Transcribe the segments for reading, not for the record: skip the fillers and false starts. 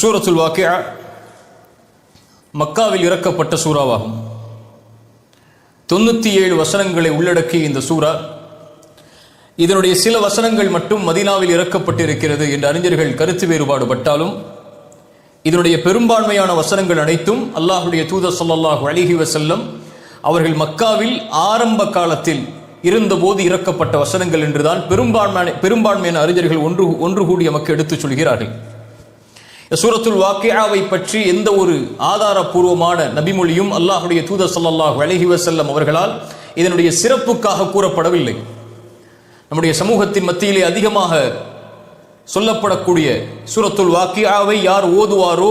சூரத்துல் வாக்கியா மக்காவில் இறக்கப்பட்ட சூறாவாகும். 97 வசனங்களை உள்ளடக்கிய இந்த சூரா, இதனுடைய சில வசனங்கள் மட்டும் மதீனாவில் இறக்கப்பட்டிருக்கிறது என்று அறிஞர்கள் கருத்து வேறுபாடுபட்டாலும், இதனுடைய பெரும்பான்மையான வசனங்கள் அனைத்தும் அல்லாஹ்வுடைய தூதர் ஸல்லல்லாஹு அலைஹி வஸல்லம் அவர்கள் மக்காவில் ஆரம்ப காலத்தில் இருந்தபோது இறக்கப்பட்ட வசனங்கள் என்றுதான் பெரும்பான்மையான அறிஞர்கள் ஒன்று கூடி நமக்கு எடுத்துச் சொல்கிறார்கள். சூரத்துல் வாக்கியாவை பற்றி எந்த ஒரு ஆதாரபூர்வமான நபிமொழியும் அல்லாஹ்வுடைய தூதர் ஸல்லல்லாஹு அலைஹி வஸல்லம் அவர்களால் இதனுடைய சிறப்புக்காக கூறப்படவில்லை. நம்முடைய சமூகத்தின் மத்தியிலே அதிகமாக சொல்லப்படக்கூடிய சூரத்துல் வாக்கியாவை யார் ஓதுவாரோ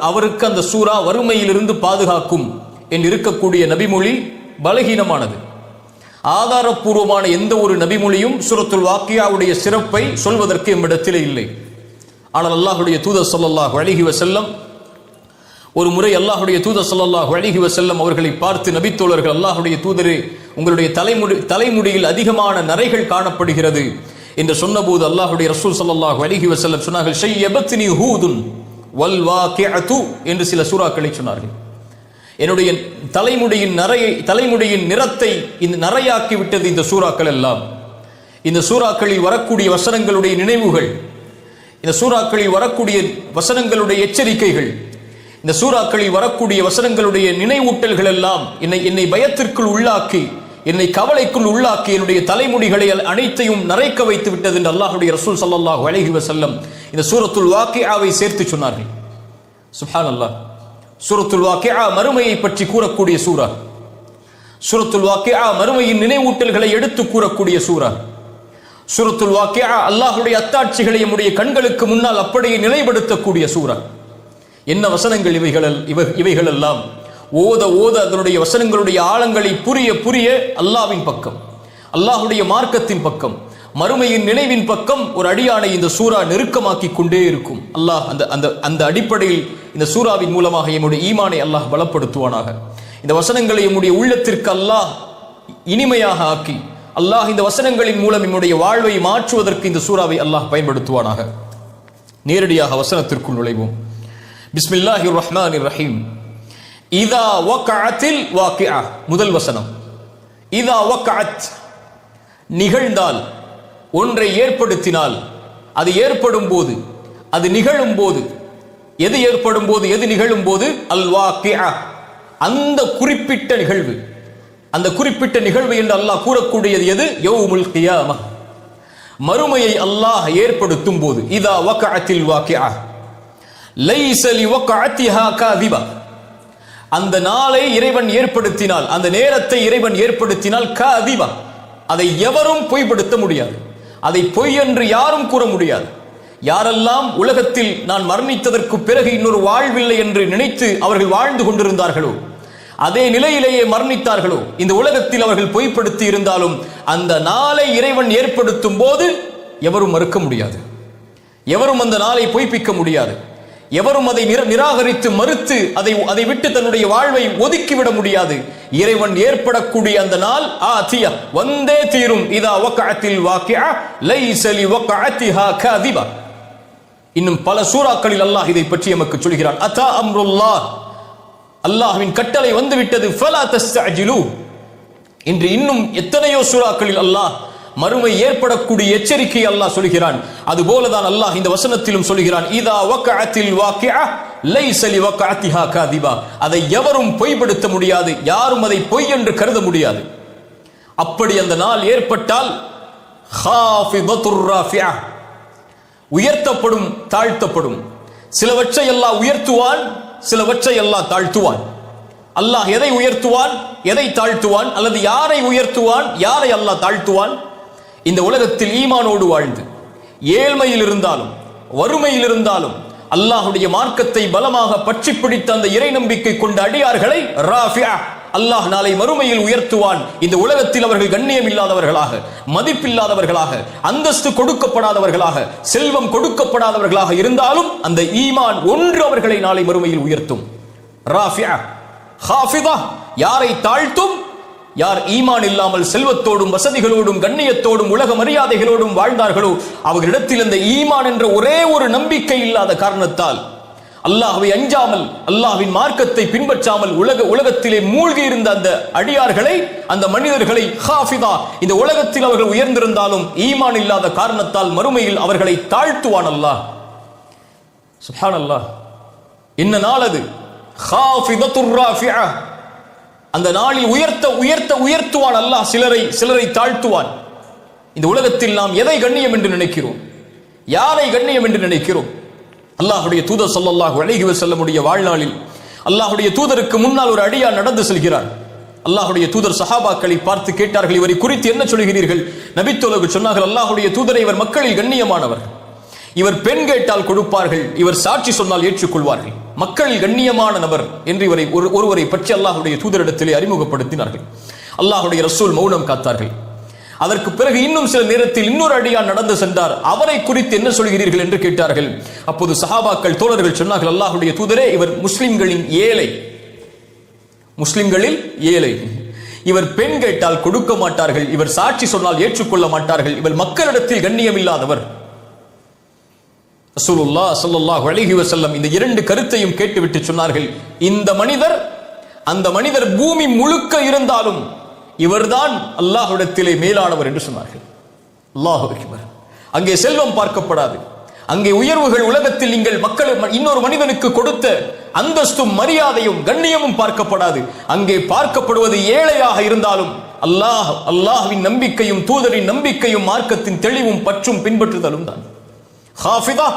அவருக்கு அந்த சூரா வறுமையிலிருந்து பாதுகாக்கும் என்று இருக்கக்கூடிய நபிமொழி பலகீனமானது. ஆதாரபூர்வமான எந்த ஒரு நபிமொழியும் சூரத்துல் வாக்கியாவுடைய சிறப்பை சொல்வதற்கு எம்மிடத்திலே இல்லை. ஆனால் அல்லாஹ்வுடைய தூதர் ஸல்லல்லாஹு அலைஹி வஸல்லம் ஒரு முறை அல்லாஹ்வுடைய தூதர் ஸல்லல்லாஹு அலைஹி வஸல்லம் அவர்களை பார்த்து, நபித்தோழர்கள், அல்லாஹ்வுடைய தூதரே, உங்களுடைய தலைமுடியில் அதிகமான நரைகள் காணப்படுகிறது என்று சொன்னபோது அல்லாஹ்வுடைய ரசூல் ஸல்லல்லாஹு அலைஹி வஸல்லம் சொன்னார்கள், ஷையபத்னி ஹூதுன் வல் வாக்கிஅத்து என்று சில சூறாக்களை சொன்னார்கள். என்னுடைய தலைமுடியின் நிறத்தை இந்த நரையாக்கி விட்டது இந்த சூறாக்கள் எல்லாம். இந்த சூறாக்களில் வரக்கூடிய வசனங்களுடைய நினைவுகள், இந்த சூறாக்களில் வரக்கூடிய வசனங்களுடைய எச்சரிக்கைகள், இந்த சூறாக்களில் வரக்கூடிய வசனங்களுடைய நினைவூட்டல்கள் எல்லாம் என்னை பயத்திற்குள் உள்ளாக்கி, என்னை கவலைக்குள் உள்ளாக்கி, என்னுடைய தலைமுடிகளை அனைத்தையும் நரைக்க வைத்து விட்டது என்று அல்லாஹ்வுடைய ரசூல் ஸல்லல்லாஹு அலைஹி வஸல்லம் இந்த சூரத்துல் வாக்கியாவை சேர்த்து சொன்னார்கள். சுப்ஹானல்லாஹ். சூரத்துல் வாக்கியா மறுமையை பற்றி கூறக்கூடிய சூரா. சூரத்துல் வாக்கியா மறுமையின் நினைவூட்டல்களை எடுத்து கூறக்கூடிய சூரா. சூரத்துல் வாக்கியா அல்லாஹ்வுடைய அத்தாட்சிகளை நம்முடைய கண்களுக்கு முன்னால் அப்படியே நிலைப்படுத்தக்கூடிய சூரா. என்ன வசனங்கள் இவைகள் எல்லாம்! ஓத ஓத அதனுடைய வசனங்களுடைய ஆழங்களை புரிய அல்லாஹ்வின் பக்கம், அல்லாஹ்வுடைய மார்க்கத்தின் பக்கம், மறுமையின் நினைவின் பக்கம் ஒரு அடியானை இந்த சூரா நெருக்கமாக்கி கொண்டே இருக்கும். அல்லாஹ் அந்த அடிப்படையில் இந்த சூராவின் மூலமாக எம்முடைய ஈமானை அல்லாஹ் பலப்படுத்துவானாக. இந்த வசனங்களை எம்முடைய உள்ளத்திற்கு அல்லாஹ் இனிமையாக ஆக்கி, அல்லாஹ் இந்த வசனங்களின் மூலம் நம்முடைய வாழ்வை மாற்றுவதற்கு இந்த சூராவை அல்லாஹ் பயன்படுத்துவானாக. நேரடியாக வசனத்திற்குள் நுழைவோம். பிஸ்மில்லாஹிர் ரஹ்மானிர் ரஹீம். இதா வக்அத்தில் வாக்கிஆ. முதல் வசனம். இதா வக்அத், நிகழ்ந்தால், ஒன்றை ஏற்படுத்தினால், அது ஏற்படும் போது, அது நிகழும் போது, எது ஏற்படும் போது, எது நிகழும் போது, அல் வாக்கிஆ, அந்த குறிப்பிட்ட நிகழ்வு. அந்த குறிப்பிட்ட நிகழ்வு என்று அல்லாஹ் கூறக்கூடியது எது? யௌமுல் கியாமஹ், மறுமையை அல்லாஹ் ஏற்படுத்தும் போது. இதா வக்அத்தில் வாக்கிஆ லைஸ லிவக்அத்திஹா காதிபா, அந்த நாளை இறைவன் ஏற்படுத்தினால், அந்த நேரத்தை இறைவன் ஏற்படுத்தினால், காதிபா, அதை எவரும் பொய்ப்படுத்த முடியாது. அதை பொய் என்று யாரும் கூற முடியாது. யாரெல்லாம் உலகத்தில் நான் மரணித்ததற்கு பிறகு இன்னொரு வாழ்வில்லை என்று நினைத்து அவர்கள் வாழ்ந்து கொண்டிருந்தார்களோ, அதே நிலையிலேயே மரணித்தார்களோ, இந்த உலகத்தில் அவர்கள் பொய்ப்படுத்தி இருந்தாலும் அந்த நாளை இறைவன் ஏற்படுத்தும் போது எவரும் மறுக்க முடியாது. எவரும் அந்த நாளை பொய்ப்பிக்க முடியாது. எவரும் அதை நிராகரித்து மறுத்து அதை விட்டு தன்னுடைய வாழ்வை ஒதுக்கிவிட முடியாது. இறைவன் ஏற்படக்கூடிய அந்த நாள் ஆதியா, வந்தே தீரும். இதா வக்அத்தில் வாக்கிஆ லைஸ லிவக்அத்திஹா காதிபா. இன்னும் பல சூறாக்களில் அல்லாஹ் இதை பற்றி நமக்கு சொல்கிறான். அதா அம்ருல்லாஹ், அல்லாஹ்வின் கட்டளை வந்துவிட்டது. ஃபலா தஸ்தஅஜிலு. இன்று இன்னும் எத்தனையோ சூறாக்களில் அல்லாஹ் மறுமை ஏற்படக்கூடிய எச்சரிக்கை அல்லாஹ் சொல்கிறான். அதுபோலதான் அல்லாஹ் இந்த வசனத்திலும் சொல்கிறான். இதா வக்அத்தில் வாக்கிஆ லைஸ லிவக்அத்திஹா காதிபா, அதை எவரும் பொய்ப்படுத்த முடியாது. யாரும் அதை பொய் என்று கருத முடியாது. அப்படி அந்த நாள் ஏற்பட்டால் ஹாஃபிதத்துர் ராஃபிஆ, உயர்த்தப்படும், தாழ்த்தப்படும். சிலவற்றை அல்லாஹ் உயர்த்துவான், சிலவற்றை அல்லாஹ் தாழ்த்துவான். அல்லாஹ் எதை உயர்த்துவான், எதை தாழ்த்துவான், அல்லது யாரை உயர்த்துவான், யாரை அல்லாஹ் தாழ்த்துவான்? இந்த உலகத்தில் ஈமானோடு வாழ்ந்து ஏழ்மையில் இருந்தாலும் வறுமையில் இருந்தாலும் அல்லாஹ்வுடைய மார்க்கத்தை பலமாக பற்றி பிடித்த அந்த இறை நம்பிக்கை கொண்ட அடியார்களை ராஃபிஆ, அல்லாஹ் நாளை மறுமையில் உயர்த்துவான். இந்த உலகத்தில் அவர்கள் கண்ணியம் இல்லாதவர்களாக, மதிப்பில்லாதவர்களாக, அந்தஸ்து கொடுக்கப்படாதவர்களாக, செல்வம் கொடுக்கப்படாதவர்களாக இருந்தாலும் அந்த ஈமான் ஒன்று அவர்களை நாளை மறுமையில் உயர்த்தும். ராஃபிஆ. ஹாஃபிதா, யாரை தாழ்த்தும், யார் ஈமான் இல்லாமல் செல்வத்தோடும் வசதிகளோடும் கண்ணியத்தோடும் உலக மரியாதைகளோடும் வாழ்ந்தார்களோ அவர்களிடத்தில் இந்த ஈமான் என்ற ஒரே ஒரு நம்பிக்கை இல்லாத காரணத்தால் அல்லாஹ்வை அஞ்சாமல் அல்லாஹ்வின் மார்க்கத்தை பின்பற்றாமல் உலகத்திலே மூழ்கி இருந்த அந்த அடியார்களை, அந்த மனிதர்களை ஹாஃபிதா, இந்த உலகத்தில் அவர்கள் உயர்ந்திருந்தாலும் ஈமான் இல்லாத காரணத்தால் மறுமையில் அவர்களை தாழ்த்துவான் அல்லாஹ். சுப்ஹானல்லாஹ். என்ன நாள் அது? ஹாஃபிதத்துர் ராஃபிஆ. அந்த நாளில் உயர்த்துவான் அல்லாஹ். சிலரை தாழ்த்துவான். இந்த உலகத்தில் நாம் எதை கண்ணியம் என்று நினைக்கிறோம்? யாரை கண்ணியம் என்று நினைக்கிறோம்? அல்லாஹ்வுடைய தூதர் ஸல்லல்லாஹு அலைஹி வஸல்லமுடைய வாழ்நாளில் அல்லாஹ்வுடைய தூதருக்கு முன்னால் ஒரு அடியார் நடந்து செல்கிறார். அல்லாஹ்வுடைய தூதர் சஹாபாக்களை பார்த்து கேட்டார்கள், இவரை குறித்து என்ன சொல்கிறீர்கள்? நபித்தோழர்கள் சொன்னார்கள், அல்லாஹ்வுடைய தூதரை, இவர் மக்களில் கண்ணியமானவர், இவர் பெண் கேட்டால் கொடுப்பார்கள், இவர் சாட்சி சொன்னால் ஏற்றுக்கொள்வார்கள், மக்களில் கண்ணியமான நபர் என்று ஒருவரை பற்றி அல்லாஹ்வுடைய தூதரிடத்திலே அறிமுகப்படுத்தினார்கள். அல்லாஹ்வுடைய ரசூல் மௌனம் காத்தார்கள். அதற்கு பிறகு இன்னும் சில நேரத்தில் இன்னொரு அடியான் நடந்து சென்றார். அவரை குறித்து என்ன சொல்கிறீர்கள் என்று கேட்டார்கள். அப்போது சஹாபாக்கள் தோழர்கள் சொன்னார்கள், அல்லாஹ்வுடைய தூதரே, இவர் முஸ்லிம்களில் ஏழை, இவர் பெண் கேட்டால் கொடுக்க மாட்டார்கள், இவர் சாட்சி சொன்னால் ஏற்றுக்கொள்ள மாட்டார்கள், இவர் மக்களிடத்தில் கண்ணியம் இல்லாதவர். ரசூலுல்லாஹ் ஸல்லல்லாஹு அலைஹி வஸல்லம் இந்த இரண்டு கருத்தையும் கேட்டுவிட்டு சொன்னார்கள், இந்த மனிதர், அந்த மனிதர் பூமி முழுக்க இருந்தாலும் இவர்தான் அல்லாஹ்விடத்திலே மேலானவர் என்று சொன்னார்கள். அல்லாஹு அக்பர். அங்கே செல்வம் பார்க்கப்படாது, அங்கே உயர்வுகள், உலகத்தில் நீங்கள் மக்கள் இன்னொரு மனிதனுக்கு கொடுத்த அந்தஸ்தும் மரியாதையும் கண்ணியமும் பார்க்கப்படாது. அங்கே பார்க்கப்படுவது ஏழையாக இருந்தாலும் அல்லாஹ்வின் நம்பிக்கையும் தூதரின் நம்பிக்கையும் மார்க்கத்தின் தெளிவும் பற்றும் பின்பற்றுதலும் தான். ஹாஃபிதா,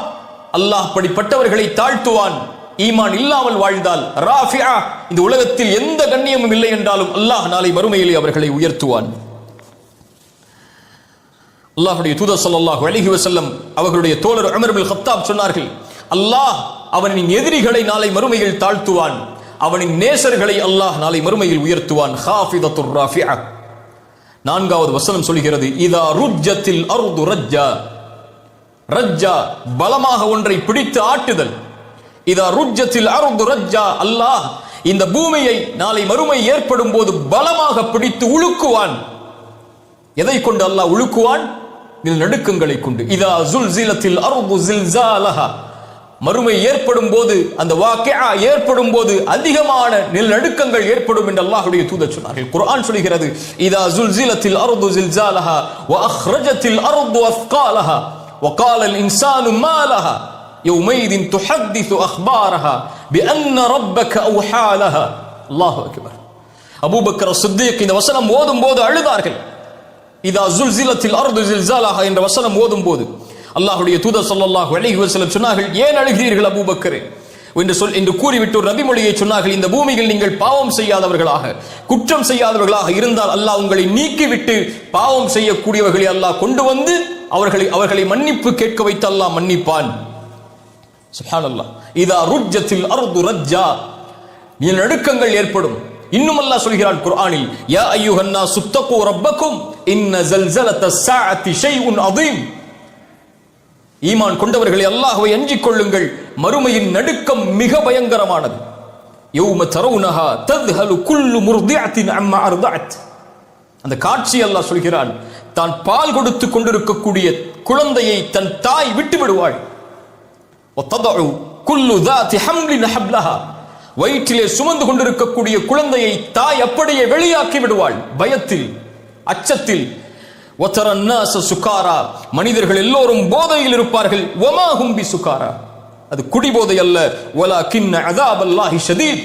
அல்லாஹ் படிப்பட்டவர்களை தாழ்த்துவான். ஈமான் இல்லாமல் வாழ்ந்தால் ராஃபிஆ, இந்த உலகத்தில் எந்த கண்ணியமும் இல்லை என்றாலும் அல்லாஹ் நாளை மறுமையிலே அவர்களை உயர்த்துவான். அல்லாஹ்வுடைய தூதர் ஸல்லல்லாஹு அலைஹி வஸல்லம் அவர்களுடைய தோழர் உமர் இப்னு கத்தாப் சொன்னார்கள், அல்லாஹ் அவனின் எதிரிகளை நாளை மறுமையில் தாழ்த்துவான், அவனின் நேசர்களை அல்லாஹ் நாளை மறுமையில் உயர்த்துவான். ஹாஃபிதத்துர் ராஃபிஆ. நான்காவது வசனம் சொல்கிறது, இதா ருஜ்ஜத்தில் அர்து ரஜ்ஜா. ரஜ்ஜா பலமாக ஒன்றை பிடித்து ஆட்டுதல். இதா ருஜ்ஜத்தில் அர்து ரஜ்ஜா, அல்லாஹ் இந்த பூமியை நாளை மறுமை ஏற்படும் போது பலமாக பிடித்து உழுக்குவான். எதை கொண்டு அல்லாஹ் உழுக்குவான்? நிலநடுக்கங்களை கொண்டு. இதா ஸுல்ஸிலத்தில் அர்து ஸில்ஸாலஹா, மறுமை ஏற்படும் போது, அந்த வாக்கிஆ ஏற்படும் போது அதிகமான நிலநடுக்கங்கள் ஏற்படும் என்று அல்லாஹ்வுடைய தூதர் சொன்னார்கள். குர்ஆன் சொல்கிறது, இதா ஸுல்ஸிலத்தில் அர்து ஸில்ஸாலஹா வ அக்ரஜத்தில் அர்து அஸ்காலஹா وقال الإنسان ما لها يومئذ تحدث أخبارها بأن ربك أوحى لها. الله أكبر. அபூ பக்கர் சித்திக் இந்த வசனம் ஓதும் போது அழுதார்கள். இதா ஸுல்ஸிலத்தில் அர்து ஸில்ஸாலஹா என்ற வசனம் ஓதும் போது அல்லாஹ்வுடைய தூதர் ஸல்லல்லாஹு அலைஹி வஸல்லம் சொன்னார்கள், ஏன் அழுகிறீர்கள் அபூ பக்கரே என்று கூறிவிட்டு ஒரு நபிமொழியை சொன்னார்கள், இந்த பூமியில் நீங்கள் பாவம் செய்யாதவர்களாக, குற்றம் செய்யாதவர்களாக இருந்தால் அல்லாஹ் உங்களை நீக்கிவிட்டு பாவம் செய்யக்கூடியவர்களை அல்லாஹ் கொண்டு வந்து அவர்களை மன்னிப்பு கேட்க வைத்து அல்லாஹ் மன்னிப்பான். சுப்ஹானல்லாஹ். இதா ருஜ்ஜத்தில் அர்து ரஜ்ஜா, நிலநடுக்கங்கள் ஏற்படும். இன்னும் அல்லாஹ் சொல்கிறான் குர்ஆனில், யா அய்யுஹன் நாஸ் தக்கு ரப்பக்கும் இன்ன ஸல்ஸலத்தஸ் ஸாஅத்தி ஷைஉன் அதீம். ஈமான் கொண்டவர்களை அல்லாஹ்வை அஞ்சிக் கொள்ளுங்கள், மறுமையின் நடுக்கம் மிக பயங்கரமானது. யௌம தரவுனஹா தத்ஹலு குல்லு முர்திஅத்தின் அம்மா அர்தஅத். அந்த காட்சி அல்லாஹ் சொல்கிறான், தான் பால் கொடுத்து கொண்டிருக்கக்கூடிய குழந்தையை தன் தாய் விட்டு விடுவாள். வததஉ குல்லு ذات حمل حبلها, வயிற்றிலே சுமந்து கொண்டிருக்கக்கூடிய குழந்தையை தாய் அப்படியே வெளியாக்கி விடுவாள் பயத்தில், அச்சத்தில். வதர الناس சுகாரா, மனிதர்கள் எல்லோரும் போதையில் இருப்பார்கள். வமா ஹும் பிசுகாரா, அது குடிபோதை அல்ல. வலாகின் அஸாபல்லாஹி ஷதீத்,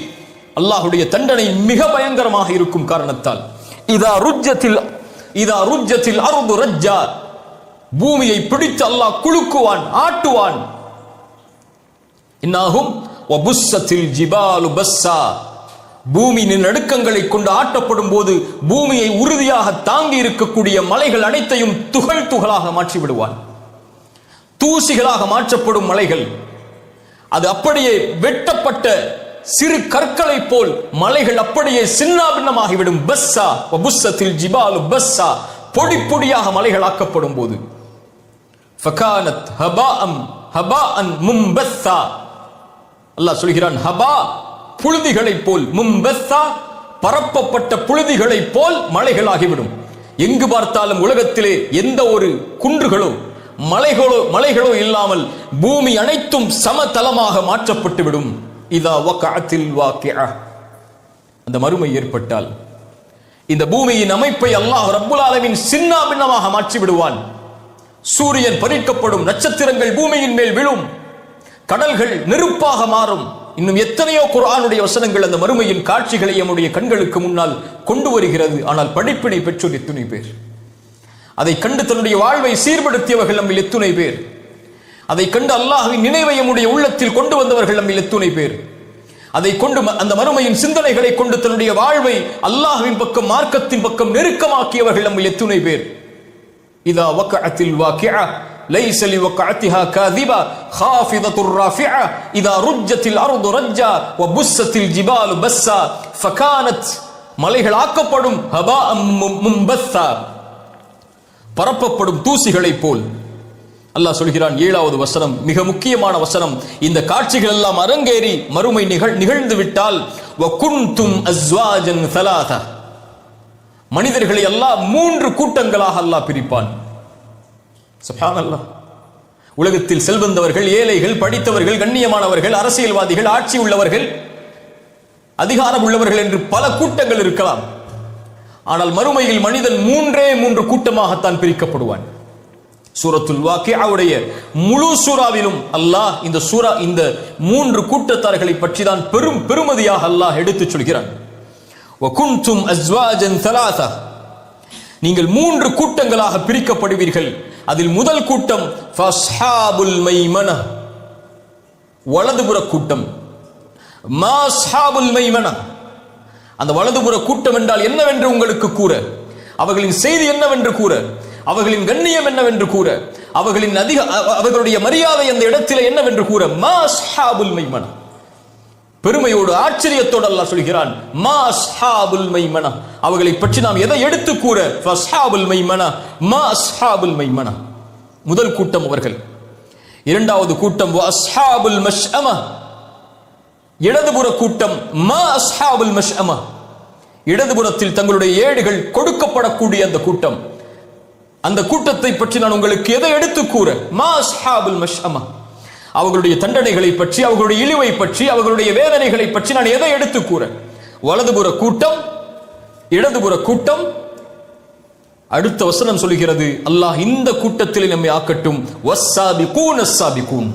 அல்லாஹ்வுடைய தண்டனை மிக பயங்கரமாக இருக்கும் காரணத்தால். இதா ருஜ்ஜத்தில் அர்து ரஜ்ஜா, பூமியை பிடித்து அல்லாஹ் குலுக்குவான், ஆட்டுவான். இன்னாஹும் வபுஸ்ஸத்தில் ஜிபாலு பஸ்ஸா, பூமியின் நடுக்கங்களை கொண்டு ஆட்டப்படும் போது பூமியை உறுதியாக தாங்கி இருக்கக்கூடிய மலைகள் அனைத்தையும் துகள் துகளாக மாற்றி விடுவான். தூசிகளாக மாற்றப்படும் மலைகள், அது அப்படியே வெட்டப்பட்ட சிறு கற்களை போல் மலைகள் அப்படியே சின்னாபின்னமாகிவிடும். பஸ்ஸா வபுஸ்ஸத்தில் ஜிபாலு பஸ்ஸா, பொடி பொடியாக மலைகள் ஆக்கப்படும் போது ஃபகானத் ஹபாஅன் மும்பஸ்ஸா, அல்லாஹ் சொல்கிறான், ஹபா புழுதிகளை போல், மும்பஸ்ஸா பரப்பப்பட்ட புழுதிகளைப் போல் மலைகளாகிவிடும். எங்கு பார்த்தாலும் உலகத்திலே எந்த ஒரு குன்றுகளோ மலைகளோ இல்லாமல் பூமி அனைத்தும் சமதளமாக மாற்றப்பட்டு விடும். இதா வகஅத்தில் வாக்கிஅ, அந்த மறுமை ஏற்பட்டால் இந்த பூமியின் அமைப்பை அல்லாஹ் ரப்புல் ஆலமீன் சின்னாபின்னமாக மாற்றி விடுவான். சூரியன் பறிக்கப்படும், நட்சத்திரங்கள் பூமியின் மேல் விழும், கடல்கள் நெருப்பாக மாறும். இன்னும் எத்தனையோ குர்ஆனுடைய வசனங்கள் அந்த மறுமையின் காட்சிகளை நம்முடைய கண்களுக்கு முன்னால் கொண்டு வருகிறது. ஆனால் படிப்பினை பெற்றோர் எத்துணை பேர்? அதை கண்டு தன்னுடைய வாழ்வை சீர்படுத்தியவர்கள் நம்மில் எத்துணை பேர்? அதை கண்டு அல்லாஹ்வின் நினைவை நம்முடைய உள்ளத்தில் கொண்டு வந்தவர்கள் நம்மில் எத்துணை பேர்? அதை கொண்டு அந்த மறுமையின் சிந்தனைகளை கொண்டு தன்னுடைய வாழ்வை அல்லாஹ்வின் பக்கம், மார்க்கத்தின் பக்கம் நெருக்கமாக்கியவர்கள் நம்மில் எத்துணை பேர்? இதா வகஅத்தில் வாக்கிஅ லைஸ லிவகஅத்திஹா காதிபா காஃபிதத்துர் ராஃபிஅ இதா ருஜ்ஜத்தில் அர்து ரஜ்ஜா வபுஸ்ஸத்தில் ஜிபாலு பஸ்ஸா ஃபகானத், மலைகள் ஆக்கப்படும் ஹபாஅம் மும்பஸ்ஸா, பரப்பப்படும் தூசிகளைப் போல். அல்லாஹ் சொல்கிறான், 7வது வசனம், மிக முக்கியமான வசனம். இந்த காட்சிகள் எல்லாம் அரங்கேறி மறுமை நிகழ்ந்து விட்டால் வகுன்தும் அஸ்வாஜன் ஸலாஸா, மனிதர்களை அல்லாஹ் 3 கூட்டங்களாக அல்லாஹ் பிரிப்பான். சுப்ஹானல்லாஹ். உலகத்தில் செல்வந்தவர்கள், ஏழைகள், படித்தவர்கள், கண்ணியமானவர்கள், அரசியல்வாதிகள், ஆட்சி உள்ளவர்கள், அதிகாரம் உள்ளவர்கள் என்று பல கூட்டங்கள் இருக்கலாம். ஆனால் மறுமையில் மனிதன் 3 கூட்டமாகத்தான் பிரிக்கப்படுவான். சூரத்துல் வாக்கியாவுடைய முழு சூறாவிலும் அல்லாஹ் இந்த 3 கூட்டத்தார்களை பற்றி தான் பெருமதியாக அல்லாஹ் எடுத்துச் சொல்கிறான். வகுன்தும் அஸ்வாஜன் ஸலாஸா, நீங்கள் 3 கூட்டங்களாக பிரிக்கப்படுவீர்கள். அதில் முதல் கூட்டம் ஃபஸ்ஹாபுல் மைமனா, வலதுபுற கூட்டம். மாஸ்ஹாபுல் மைமனா, அந்த வலதுபுற கூட்டம் என்றால் என்னவென்று உங்களுக்கு கூற, அவர்களின் செய்தி என்னவென்று கூற, அவர்களின் கண்ணியம் என்னவென்று கூற, அவர்களுடைய மரியாதை அந்த இடத்திலே என்னவென்று கூற. மாஸ்ஹாபுல் மைமனா, பெருமையோடு ஆச்சரியத்தோடு அல்லாஹ் சொல்கிறான், மாஸ்ஹாபுல் மைமனா, அவர்களை பற்றி நாம் எதை எடுத்து கூற. ஃபஸ்ஹாபுல் மைமனா மாஸ்ஹாபுல் மைமனா, முதல் கூட்டம் அவர்கள். 2வது கூட்டம் வஸ்ஹாபுல் மஷ்அமா, இடதுபுற கூட்டம். மா அஸ்ஹாபுல் மஷ்அமா, இடதுபுறத்தில் தங்களுடைய ஏடுகள் கொடுக்கப்படக்கூடிய அந்த கூட்டம். அந்த கூட்டத்தை பற்றி நான் உங்களுக்கு எதை எடுத்து கூற. மா அஸ்ஹாபுல் மஷ்அமா, அவர்களுடைய தண்டனைகளை பற்றி, அவர்களுடைய இழிவை பற்றி, அவர்களுடைய வேதனைகளை பற்றி நான் எதை எடுத்து கூற. வலதுபுற கூட்டம், இடதுபுற கூட்டம். அடுத்த வசனம் சொல்கிறது, அல்லாஹ் இந்த கூட்டத்தில் நம்மை ஆக்கட்டும். வஸ்ஸாபிகூன் அஸ்ஸாபிகூன்,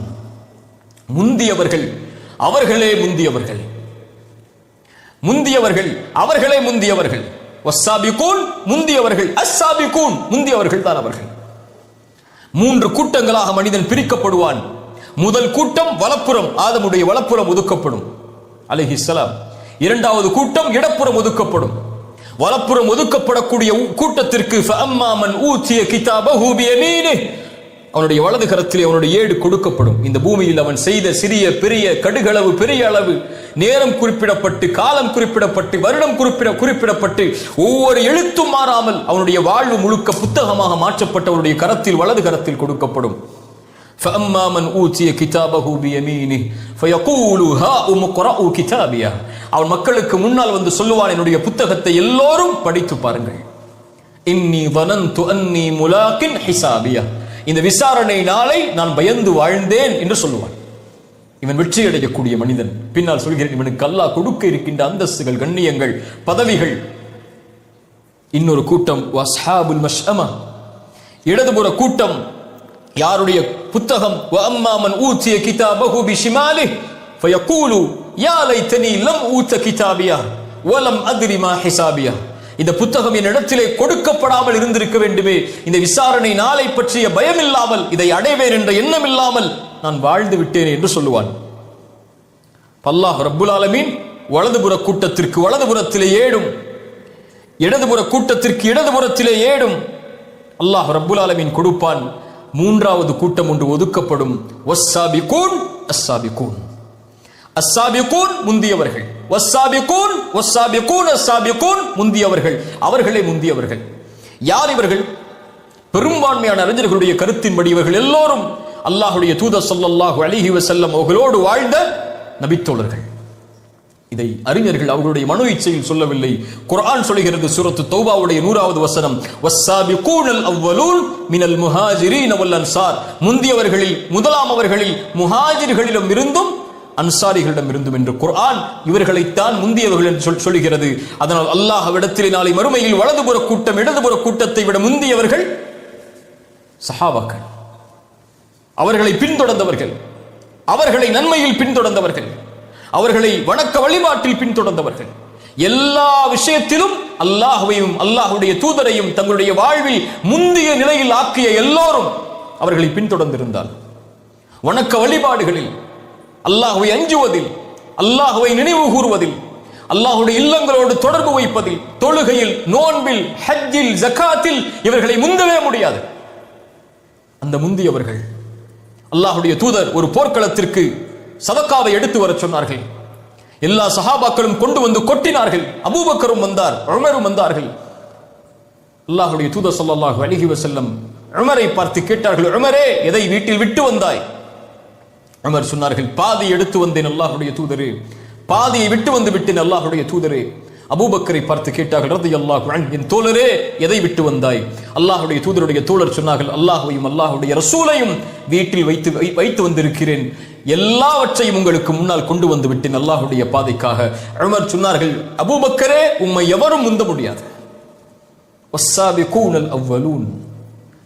முந்தியவர்கள் அவர்களே முந்தியவர்கள், முந்தியவர்கள் அவர்களே முந்தியவர்கள். வஸ்ஸாபிகூன் முந்தியவர்கள், அஸ்ஸாபிகூன் முந்தியவர்கள் தான் அவர்கள். 3 கூட்டங்களாக மனிதன் பிரிக்கப்படுவான். முதல் கூட்டம் வலப்புறம், ஆதமுடைய வலப்புறம் ஒதுக்கப்படும் அலைஹிஸ்ஸலாம். 2வது கூட்டம் இடப்புறம் ஒதுக்கப்படும். வலப்புறம் ஒதுக்கப்படக்கூடிய கூட்டத்திற்கு ஃபஅம்மா மன் ஊதிய கிதாபஹு பியமீனிஹி, அவனுடைய வலது கரத்திலே அவனுடைய ஏடு கொடுக்கப்படும். இந்த பூமியில் அவன் செய்த சிறிய பெரிய கடுகளவு பெரிய அளவு, நேரம் குறிப்பிடப்பட்டு, காலம் குறிப்பிடப்பட்டு, வருடம் குறிப்பிடப்பட்டு, ஒவ்வொரு எழுத்தும் மாறாமல் அவனுடைய வாழ்வு முழுக்க புத்தகமாக மாற்றப்பட்ட அவனுடைய கரத்தில், வலது கரத்தில் கொடுக்கப்படும். فَأَمَّا مَنْ أُوتِيَ كِتَابَهُ بِيَمِينِهِ فَيَقُولُ هَاؤُمُ اقْرَءُوا كِتَابِيَهْ, அவன் மக்களுக்கு முன்னால் வந்து சொல்லுவான், என்னுடைய புத்தகத்தை எல்லோரும் படித்து பாருங்கள். إِنِّي ظَنَنْتُ أَنِّي مُلَاقٍ حِسَابِيَهْ, இந்த விசாரணை நாளை நான் பயந்து வாழ்ந்தேன் என்று சொல்லுவான். இவன் வெற்றி அடையக்கூடிய மனிதன். பின்னால் சொல்கிறேன், இவனுக்கு அல்லாஹ் கொடுக்க இருக்கின்ற அந்தஸ்துகள், கண்ணியங்கள், பதவிகள். இன்னொரு கூட்டம் வஸ்ஹாபுல் மஷ்அமா, இடதுபுற கூட்டம். யாருடைய புத்தகம் வஅம்மா மன் ஊதிய கிதாபஹு பிஷிமாலிஹி ஃபயகூலு யா லைதனி லம் ஊத கிதாபியா வலம் அத்ரி மா ஹிசாபியா, இந்த புத்தகம் என் இடத்திலே கொடுக்கப்படாமல் இருந்திருக்க வேண்டுமே, இந்த விசாரணை நாளை பற்றிய பயம் இல்லாமல், இதை அடைவேன் என்ற எண்ணம் இல்லாமல் நான் வாழ்ந்து விட்டேன் என்று சொல்லுவான். அல்லாஹ் ரப்புல் ஆலமீன் வலதுபுற கூட்டத்திற்கு வலதுபுறத்திலே ஏடும், இடதுபுற கூட்டத்திற்கு இடதுபுறத்திலே ஏடும் அல்லாஹ் ரப்புல் ஆலமீன் கொடுப்பான். 3வது கூட்டம் ஒன்று ஒதுக்கப்படும். வஸ்ஸாபிகூன் அஸ்ஸாபிகூன், அஸ்ஸாபிகூன் முந்தியவர்கள், வஸ்ஸாபிகூன் வஸ்ஸாபிகூன் அஸ்ஸாபிகூன் முந்தியவர்கள், அவர்களே முந்தியவர்கள். யார் இவர்கள்? பெரும்பான்மையான அறிஞர்களுடைய கருத்தின்படி இவர்கள் எல்லோரும் அல்லாஹ்வுடைய தூதர் ஸல்லல்லாஹு அலைஹி வஸல்லம் அவர்களோடு வாழ்ந்த நபித்தோழர்கள். இதை அறிஞர்கள் அவர்களுடைய மனோ இச்சையில் சொல்லவில்லை. குர்ஆன் சொல்கிறது, சூரத்து தௌபாவுடைய 100வது வசனம், வஸ்ஸாபிகூனல் அவ்வலூன் மினல் முஹாஜிரீன வல் அன்சார். முந்தியவர்களில் முதலாமவர்களில் முஹாஜிர்களிடம் இருந்தும் அன்சாரிகளிடம் இருந்தும் என்று குர்ஆன் இவர்களைத்தான் முந்தியவர்கள் என்று சொல்கிறது. அதனால் அல்லாஹ்விடத்திலே நாளை மறுமையில் வலதுபுற கூட்டம் இடதுபுற கூட்டத்தை விட முந்தியவர்கள் சஹாபாக்கள், அவர்களை பின்தொடர்ந்தவர்கள், அவர்களை நன்மையில் பின்தொடர்ந்தவர்கள், அவர்களை வணக்க வழிபாட்டில் பின்தொடர்ந்தவர்கள், எல்லா விஷயத்திலும் அல்லாஹ்வையும் அல்லாஹ்வுடைய தூதரையும் தங்களுடைய வாழ்வில் முந்திய நிலையில் ஆக்கிய எல்லோரும் அவர்களை பின்தொடர்ந்திருந்தால், வணக்க வழிபாடுகளில், அல்லாஹ்வை அஞ்சுவதில், அல்லாஹ்வை நினைவு கூறுவதில், அல்லாஹ்வுடைய இல்லங்களோடு தொடர்பு வைப்பதில், தொழுகையில், நோன்பில், ஹஜ்ஜில், ஜகாத்தில் இவர்களை முந்தவே முடியாது. அந்த முந்தியவர்கள், அல்லாஹ்வுடைய தூதர் ஒரு போர்க்களத்திற்கு சதக்காவை எடுத்து வர சொன்னார்கள். எல்லா சஹாபாக்களும் கொண்டு வந்து கொட்டினார்கள். அபூபக்கரும் வந்தார், உமரும் வந்தார்கள். அல்லாஹ்வுடைய தூதர் ஸல்லல்லாஹு அலைஹி வஸல்லம் உமரை பார்த்து கேட்டார்கள், உமரே, எதை வீட்டில் விட்டு வந்தாய்? உமர் சொன்னார்கள், பாதி எடுத்து வந்தேன் அல்லாஹ்வுடைய தூதரே, பாதியை விட்டு வந்து விட்டேன் அல்லாஹ்வுடைய தூதரே. அபூபக்கரை பார்த்து கேட்டார்கள், ரலியல்லாஹு அன்ஹு, என் தோழரே, எதை விட்டு வந்தாய்? அல்லாஹ்வுடைய தூதருடைய தோழர் சொன்னார்கள், அல்லாஹ்வையும் அல்லாஹ்வுடைய ரசூலையும் வீட்டில் வைத்து வந்திருக்கிறேன், எல்லாவற்றையும் உங்களுக்கு முன்னால் கொண்டு வந்து விட்டேன் அல்லாஹ்வுடைய பாதைக்காக. உமர் சொன்னார்கள், அபூபக்கரே, உம்மை எவரும் முந்த முடியாது. வஸ்ஸாபிகூனல் அவ்வலூன்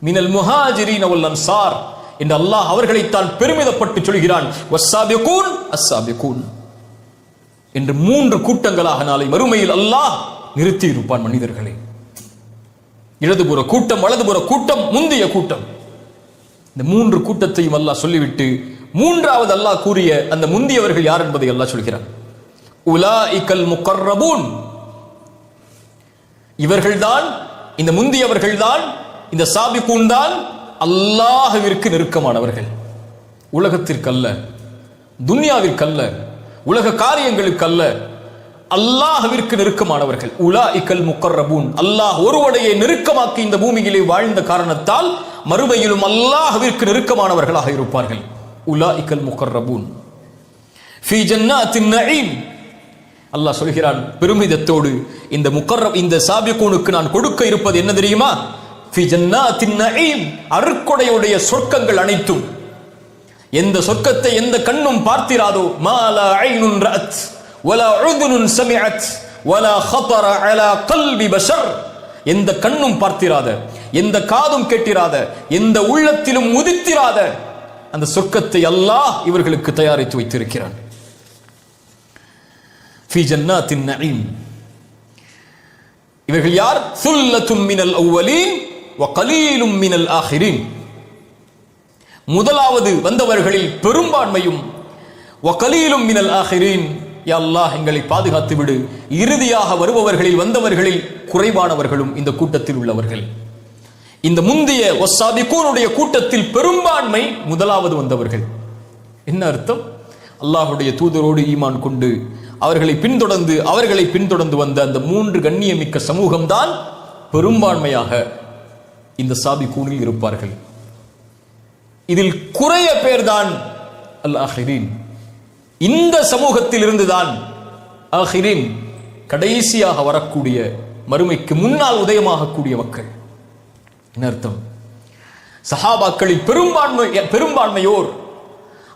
மினல் முஹாஜிரீன வல் அன்சார் என்று அல்லாஹ் அவர்களைத்தான் பெருமிதப்பட்டு சொல்கிறான். வஸ்ஸாபிகூன் அஸ்ஸாபிகூன் என்று 3 கூட்டங்களாக நாளை மறுமையில் அல்லாஹ் நிறுத்தி இருப்பான் மனிதர்களை. இடதுபுற கூட்டம், வலதுபுற கூட்டம், முந்திய கூட்டம். இந்த 3 கூட்டத்தையும் அல்லாஹ் சொல்லிவிட்டு 3வது அல்லாஹ் கூறிய அந்த முந்தியவர்கள் யார் என்பதை அல்லாஹ் சொல்கிறான். உலாஇகல் முகர்ரபூன், இவர்கள்தான், இந்த முந்தியவர்கள்தான், இந்த சாபிகூன் தான் அல்லாஹ்விற்கு நெருக்கமானவர்கள். உலகத்திற்கல்ல, துன்யாவிற்கல்ல, உலக காரியங்களுக்கல்ல, அல்லாஹ்விற்கு நெருக்கமானவர்கள். உலாஇகல் முகர்ரபூன், அல்லாஹ் ஒருவனையை நெருக்கமாக்கி இந்த பூமியிலே வாழ்ந்த காரணத்தால் மறுமையிலும் அல்லாஹ்விற்கு நெருக்கமானவர்களாக இருப்பார்கள். உலாஇகல் முகர்ரபூன் ஃபீ ஜன்னாத்தின் நஈம். அல்லாஹ் சொல்கிறான் பெருமிதத்தோடு, இந்த சாபிகூனுக்கு நான் கொடுக்க இருப்பது என்ன தெரியுமா? ஃபீ ஜன்னாத்தின் நஈம், அருட்கொடையுடைய சொர்க்கங்கள் அனைத்தும். எந்த சொர்க்கத்தை எந்த கண்ணும் பார்த்திராதோ, மாலா ஐனுன் ரஅத் வலா உதுனுன் சமிஅத் வலா ஹதர அலா கல்பி பஷர், எந்த கண்ணும் பார்த்திராத, எந்த காதும் கேட்டிராத, எந்த உள்ளத்திலும் உதித்திராத அந்த சொர்க்கத்தை அல்லாஹ் இவர்களுக்கு தயாரித்து வைத்திருக்கிறான். ஃபீ ஜன்னாத்தின் நஈம். இவர்கள் யார்? சுல்லத்தும் மினல் அவ்வலீன் வ கலீலும் மினல் ஆகிரீன். முதலாவது வந்தவர்களில் பெரும்பான்மையும், வ கலீலும் மினல் ஆகிரீன், யா அல்லாஹ் எங்களை பாதுகாத்து விடு, இறுதியாக வருபவர்களில் வந்தவர்களில் குறைவானவர்களும் இந்த கூட்டத்தில் உள்ளவர்கள். இந்த முந்தைய வஸ்ஸாபிகூனுடைய கூட்டத்தில் பெரும்பான்மை முதலாவது வந்தவர்கள். என்ன அர்த்தம்? அல்லாஹ்வுடைய தூதரோடு ஈமான் கொண்டு அவர்களை பின்தொடர்ந்து வந்த அந்த 3 கண்ணியமிக்க சமூகம்தான் பெரும்பான்மையாக இந்த சாபிகூனில் இருப்பார்கள். இதில் குறைய பேர்தான் அல் ஆகிரீன். இந்த சமூகத்தில் இருந்துதான் ஆகிரீன், கடைசியாக வரக்கூடிய, மறுமைக்கு முன்னால் உதயமாகக்கூடிய மக்கள். என்ன அர்த்தம்? சஹாபாக்களில் பெரும்பான்மையோர்,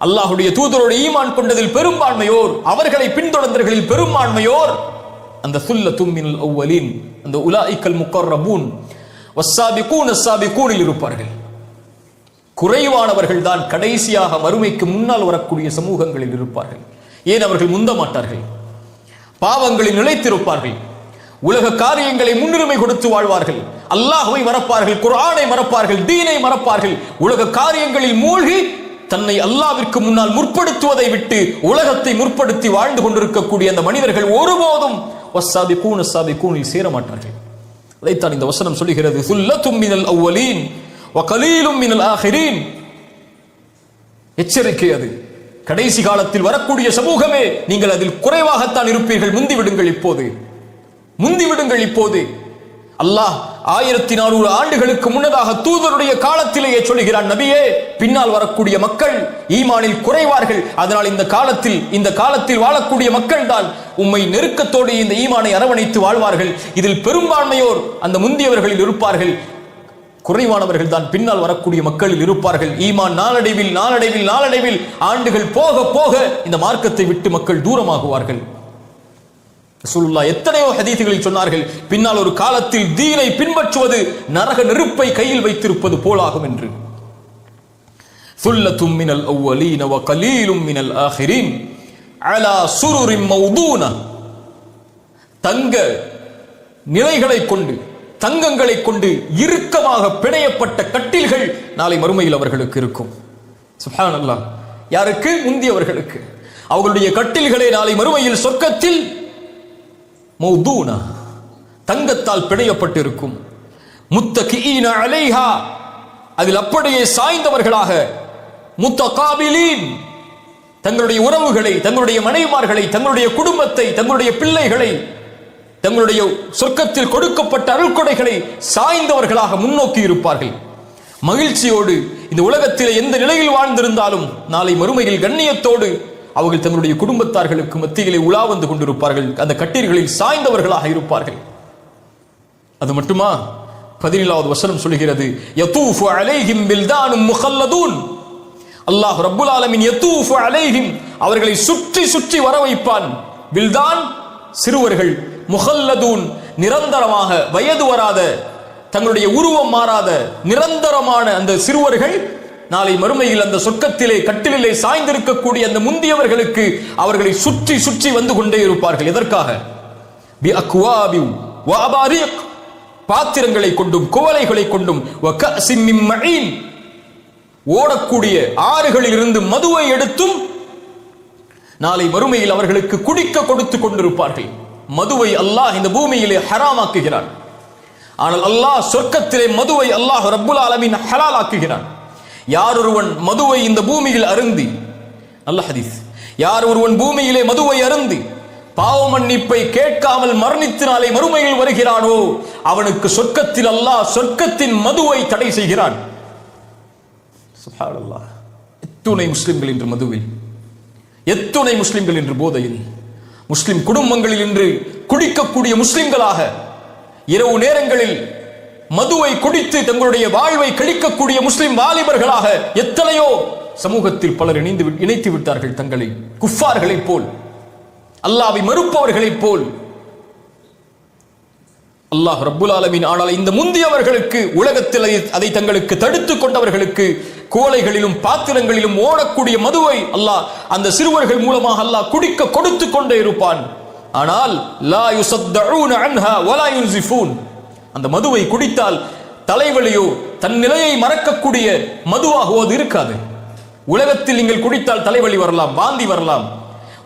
அல்லாஹ்வுடைய தூதரோடு ஈமான் கொண்டதில் பெரும்பான்மையோர், அவர்களை பின்தொடர்ந்தவர்களில் பெரும்பான்மையோர் அந்த சுல்லத்தும் மினல் அவ்வலீன், அந்த உலாஇகல் முகர்ரபூன் வஸ்ஸாபிகூன் அஸ்ஸாபிகூனில் இருப்பார்கள். குறைவானவர்கள் தான் கடைசியாக மறுமைக்கு முன்னால் வரக்கூடிய சமூகங்களில் இருப்பார்கள். ஏன் அவர்கள் முந்த மாட்டார்கள்? பாவங்களில் நிலைத்திருப்பார்கள், உலக காரியங்களை முன்னுரிமை கொடுத்து வாழ்வார்கள், அல்லாஹ்வை மறப்பார்கள், குர்ஆனை மறப்பார்கள், தீனை மறப்பார்கள், உலக காரியங்களில் மூழ்கி தன்னை அல்லாஹ்விற்கு முன்னால் முற்படுத்துவதை விட்டு உலகத்தை முற்படுத்தி வாழ்ந்து கொண்டிருக்கக்கூடிய அந்த மனிதர்கள் ஒருபோதும் வஸ்ஸாபிகூன் அஸ்ஸாபிகூனில் சேர மாட்டார்கள். அதைத்தான் இந்த வசனம் சொல்லுகிறது, சுல்லத்தும் மினல் அவ்வலீன் வ கலீலும் மினல் ஆகிரீன். எச்சரிக்கை அது. கடைசி காலத்தில் வரக்கூடிய சமூகமே, நீங்கள் அதில் குறைவாகத்தான் இருப்பீர்கள். முந்திவிடுங்கள் இப்போது. அல்லாஹ் 1400 ஆண்டுகளுக்கு முன்னதாக தூதருடைய காலத்திலேயே சொல்கிறான், நபியே, பின்னால் வரக்கூடிய மக்கள் ஈமானில் குறைவார்கள், அதனால் இந்த காலத்தில் வாழக்கூடிய மக்கள் தான் உம்மை நெருக்கத்தோடு இந்த ஈமானை அரவணைத்து வாழ்வார்கள். இதில் பெரும்பான்மையோர் அந்த முந்தியவர்களில் இருப்பார்கள், குறைவானவர்கள் தான் பின்னால் வரக்கூடிய மக்களில் இருப்பார்கள். ஈமான் நாளடைவில் ஆண்டுகள் போக போக இந்த மார்க்கத்தை விட்டு மக்கள் தூரமாகுவார்கள். ரசூலுல்லாஹ் எத்தனையோ ஹதீஸ்களில் சொன்னார்கள், பின்னால் ஒரு காலத்தில் தீனை பின்பற்றுவது நரக நெருப்பை கையில் வைத்திருப்பது போலாகும் என்று. சுல்லத்தும் மினல் அவ்வலீன வ கலீலும் மினல் ஆகிரீன் அலா சுருரின் மௌதூன. தங்க நிலைகளை கொண்டு, தங்கங்களை கொண்டு இறுக்கமாக பிணையப்பட்ட கட்டில்கள் நாளை மறுமையில் அவர்களுக்கு இருக்கும். சுப்ஹானல்லாஹ். யாருக்கு? முந்தியவர்களுக்கு. அவர்களுடைய கட்டில்களே நாளை மறுமையில் சொர்க்கத்தில் மௌதூனா, தங்கத்தால் பிணையப்பட்டிருக்கும். முத்தகிஈன அலைஹா, அதில் அப்படியே சாய்ந்தவர்களாக. முத்தகாபிலீன், தங்களுடைய உறவுகளை, தங்களுடைய மனைவிமார்களை, தங்களுடைய குடும்பத்தை, தங்களுடைய பிள்ளைகளை, தங்களுடைய சொர்க்கத்தில் கொடுக்கப்பட்ட அருள்கொடைகளை சாய்ந்தவர்களாக முன்னோக்கி இருப்பார்கள். மகிழ்ச்சியோடு இந்த உலகத்தில் எந்த நிலையில் வாழ்ந்திருந்தாலும் நாளை மறுமையில் கண்ணியத்தோடு அவர்கள் தங்களுடைய குடும்பத்தார்களுக்கு மத்தியிலே உலா வந்து கொண்டிருப்பார்கள். அந்த கட்டீர்களில் சாய்ந்தவர்களாக இருப்பார்கள். அது மட்டுமா? 17வது வசனம் சொல்கிறது, யதூஃபு அலைஹிம் பில்தானும் முகல்லதூன். அல்லாஹ் ரப்புல் ஆலமீன் யதூஃபு அலைஹிம், அவர்களை சுற்றி சுற்றி வர வைப்பான். பில்தான் சிறுவர்கள், முகல்லதூன் நிரந்தரமாக வயது வராத, தங்களுடைய உருவம் மாறாத நிரந்தரமான அந்த சிறுவர்கள் நாளை மறுமையில் அந்த சொர்க்கத்திலே கட்டிலே சாய்ந்திருக்கக்கூடிய அந்த முந்தியவர்களுக்கு அவர்களை சுற்றி சுற்றி வந்து கொண்டே இருப்பார்கள். எதற்காக? பி அக்வாபி வ அபாரிக், பாத்திரங்களை கொண்டும் குவளைகளை கொண்டும், வ கஸிம் மின் மஈன், ஓடக்கூடிய ஆறுகளில் இருந்து மதுவை எடுத்தும் நாளை மறுமையில் அவர்களுக்கு குடிக்க கொடுத்து கொண்டிருப்பார்கள். மதுவை அல்லாஹ் இந்த பூமியிலே ஹராமாக்குகிறான். ஆனால் அல்லாஹ் சொர்க்கத்திலே மதுவை அல்லாஹ் ரப்புல் ஆலமீன் ஹலால் ஆக்குகிறான். யார் ஒருவன் மதுவை இந்த பூமியில் அருந்தி, நல்ல ஹதீஸ், யார் ஒருவன் பூமியிலே மதுவை அருந்தி பாவ மன்னிப்பை கேட்காமல் மரணித்தினாலே மறுமையில் வருகிறானோ அவனுக்கு சொர்க்கத்தில் அல்லாஹ் சொர்க்கத்தின் மதுவை தடை செய்கிறான். சுப்ஹானல்லாஹ். எத்துணை முஸ்லிம்கள் இன்று மதுவில், எத்துணை முஸ்லிம்கள் இன்று போதையில், முஸ்லிம் குடும்பங்களில் இன்று குடிக்கக்கூடிய முஸ்லிம்களாக, இரவு நேரங்களில் மதுவை குடித்து தங்களுடைய வாழ்வை கழிக்கக்கூடிய முஸ்லிம் வாலிபர்களாக எத்தனையோ சமூகத்தில் பலர் இணைத்து விட்டார்கள். தங்களை குஃபார்களைப் போல், அல்லாஹ்வை மறுப்பவர்களைப் போல். அல்லாஹ் ரப்புல் ஆலமீன் ஆனால் இந்த முந்தியவர்களுக்கு, உலகத்தில் அதை தங்களுக்கு தடுத்துக் கொண்டவர்களுக்கு கோலைகளிலும் பாத்திரங்களிலும் ஓடக்கூடிய மதுவை அல்லாஹ் அந்த சிறுவர்கள் மூலமாக அல்லாஹ் குடிக்க கொடுத்து கொண்டே இருப்பான். ஆனால் லா யுஸத்தஊன அன்ஹா வலா யுன்ஸிஃபூன், அந்த மதுவை குடித்தால் தலைவலியோ தன் நிலையை மறக்கக்கூடிய மதுவாகவோ அது இருக்காது. உலகத்தில் நீங்கள் குடித்தால் தலைவலி வரலாம், வாந்தி வரலாம்.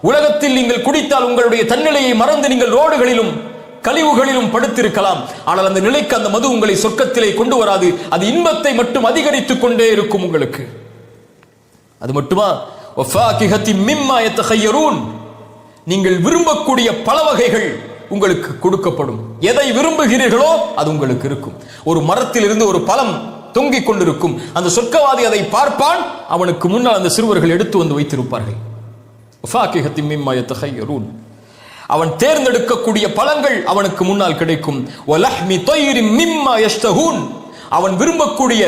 உலகத்தில் நீங்கள் குடித்தால் உங்களுடைய தன்னிலையை மறந்து நீங்கள் ரோடுகளிலும் கழிவுகளிலும் படுத்திருக்கலாம். ஆனால் அந்த நிலைக்கு அந்த மது உங்களை சொர்க்கத்திலே கொண்டு வராது. அது இன்பத்தை மட்டும் அதிகரித்துக் கொண்டே இருக்கும் உங்களுக்கு. அது மட்டுமா? வஃபாகிஹத்தின் மிம்மா யத்தஹய்யரூன், நீங்கள் விரும்பக்கூடிய பல வகைகள் உங்களுக்கு கொடுக்கப்படும். எதை விரும்புகிறீர்களோ அது உங்களுக்கு இருக்கும். ஒரு மரத்தில் இருந்து ஒரு பழம் தொங்கிக் கொண்டிருக்கும். அந்த சொர்க்கவாதி அதை பார்ப்பான், அவனுக்கு முன்னால் அந்த சிறுவர்கள் எடுத்து வந்து வைத்திருப்பார்கள். வஃபாகிஹத்தின் மிம்மா யத்தஹய்யரூன், அவன் தேர்ந்தெடுக்கக்கூடிய பழங்கள் அவனுக்கு முன்னால் கிடைக்கும். வலஹ்மி தைரின் மிம்மா யஷ்தஹூன், அவன் விரும்பக்கூடிய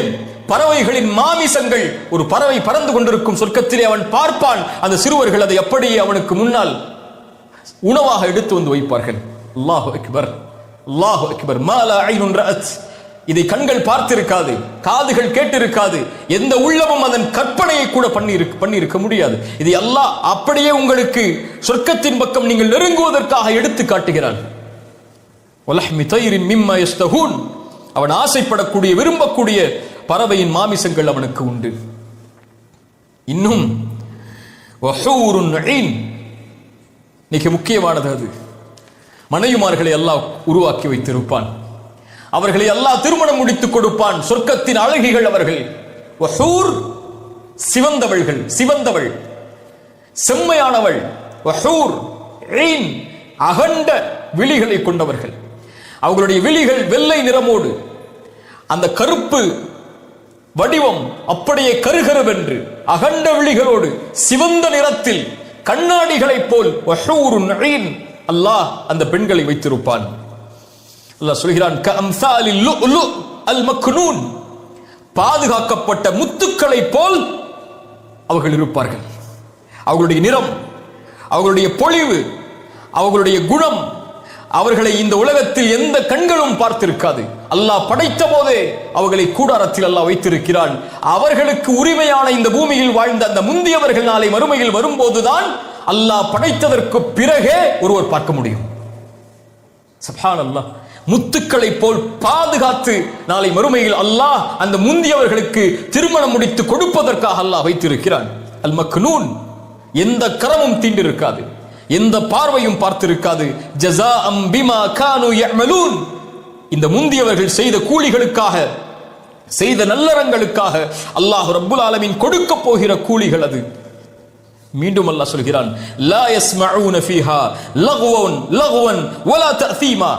பறவைகளின் மாமிசங்கள், ஒரு பறவை பறந்து கொண்டிருக்கும் சொர்க்கத்திலே அவன் பார்ப்பான். அந்த சிறுவர்கள் அதை அப்படியே அவனுக்கு முன்னால் உணவாக எடுத்து வந்து வைப்பார்கள். அல்லாஹு அக்பர், அல்லாஹு அக்பர். மா லா ஐனுன் ரஅத், இதை கண்கள் பார்த்திருக்காது, காதுகள் கேட்டிருக்காது, எந்த உள்ளமும் அதன் கற்பனையை கூட பண்ணியிருக்க முடியாது. இது அல்லாஹ் அப்படியே உங்களுக்கு சொர்க்கத்தின் பக்கம் நீங்கள் நெருங்குவதற்காக எடுத்து காட்டுகிறான். வலஹ்மி தைரின் மிம்மா யஸ்தஹூன், அவன் ஆசைப்படக்கூடிய விரும்பக்கூடிய பறவையின் மாமிசங்கள் அவனுக்கு உண்டு. இன்னும் வஹூருன் ஐன், மிக முக்கியமானது அது. மனைவிமார்களை அல்லாஹ் உருவாக்கி வைத்திருப்பான். அவர்களை அல்லாஹ் திருமணம் முடித்துக் கொடுப்பான். சொர்க்கத்தின் அழகிகள் அவர்கள். வஹூர், சிவந்தவள்கள், சிவந்தவள், செம்மையானவள். வஹூர் ஐன், அகண்ட விழிகளை கொண்டவர்கள். அவர்களுடைய விழிகள் வெள்ளை நிறமோடு, அந்த கருப்பு வடிவம் அப்படியே கருகருவென்று அகண்ட விழிகளோடு சிவந்த நிறத்தில் கண்ணாடிகளைப் போல் அல்லாஹ் அந்த பெண்களை வைத்திருப்பான். அல்லாஹ் சொல்கிறான், கஅம்சாலில் லுஅ்லு அல் மக்னூன், பாதுகாக்கப்பட்ட முத்துக்களை போல் அவர்கள் இருப்பார்கள். அவர்களுடைய நிறம், அவர்களுடைய பொலிவு, அவர்களுடைய குணம், அவர்களை இந்த உலகத்தில் எந்த கண்களும் பார்த்திருக்காது. அல்லாஹ் படைத்த போதே அவர்களை கூடாரத்தில் அல்லாஹ் வைத்திருக்கிறான். அவர்களுக்கு உரிமையான இந்த பூமியில் வாழ்ந்த அந்த முந்தியவர்கள் நாளை மறுமையில் வரும்போதுதான் அல்லாஹ் படைத்ததற்கு பிறகே ஒருவர் பார்க்க முடியும். சுப்ஹானல்லாஹ். முத்துக்களை போல் பாதுகாத்து நாளை மறுமையில் அல்லாஹ் அந்த முந்தியவர்களுக்கு திருமணம் முடித்து கொடுப்பதற்காக அல்லாஹ் வைத்திருக்கிறான். அல் மக்னூன், எந்த கரமும் தீண்டிருக்காது, எந்த பார்வையும் பார்த்திருக்காது. ஜஸாஅம் பிமா கானூ யஅமலூன், இந்த முந்தியவர்கள் செய்த கூலிகளுக்காக, செய்த நல்லறங்களுக்காக அல்லாஹ் ரப்புல் ஆலமீன் கொடுக்க போகிற கூலிகள் அது. மீண்டும் அல்லாஹ் சொல்கிறான், லா யஸ்மஊன ஃபீஹா லகுவன் வலா தஅதீமா,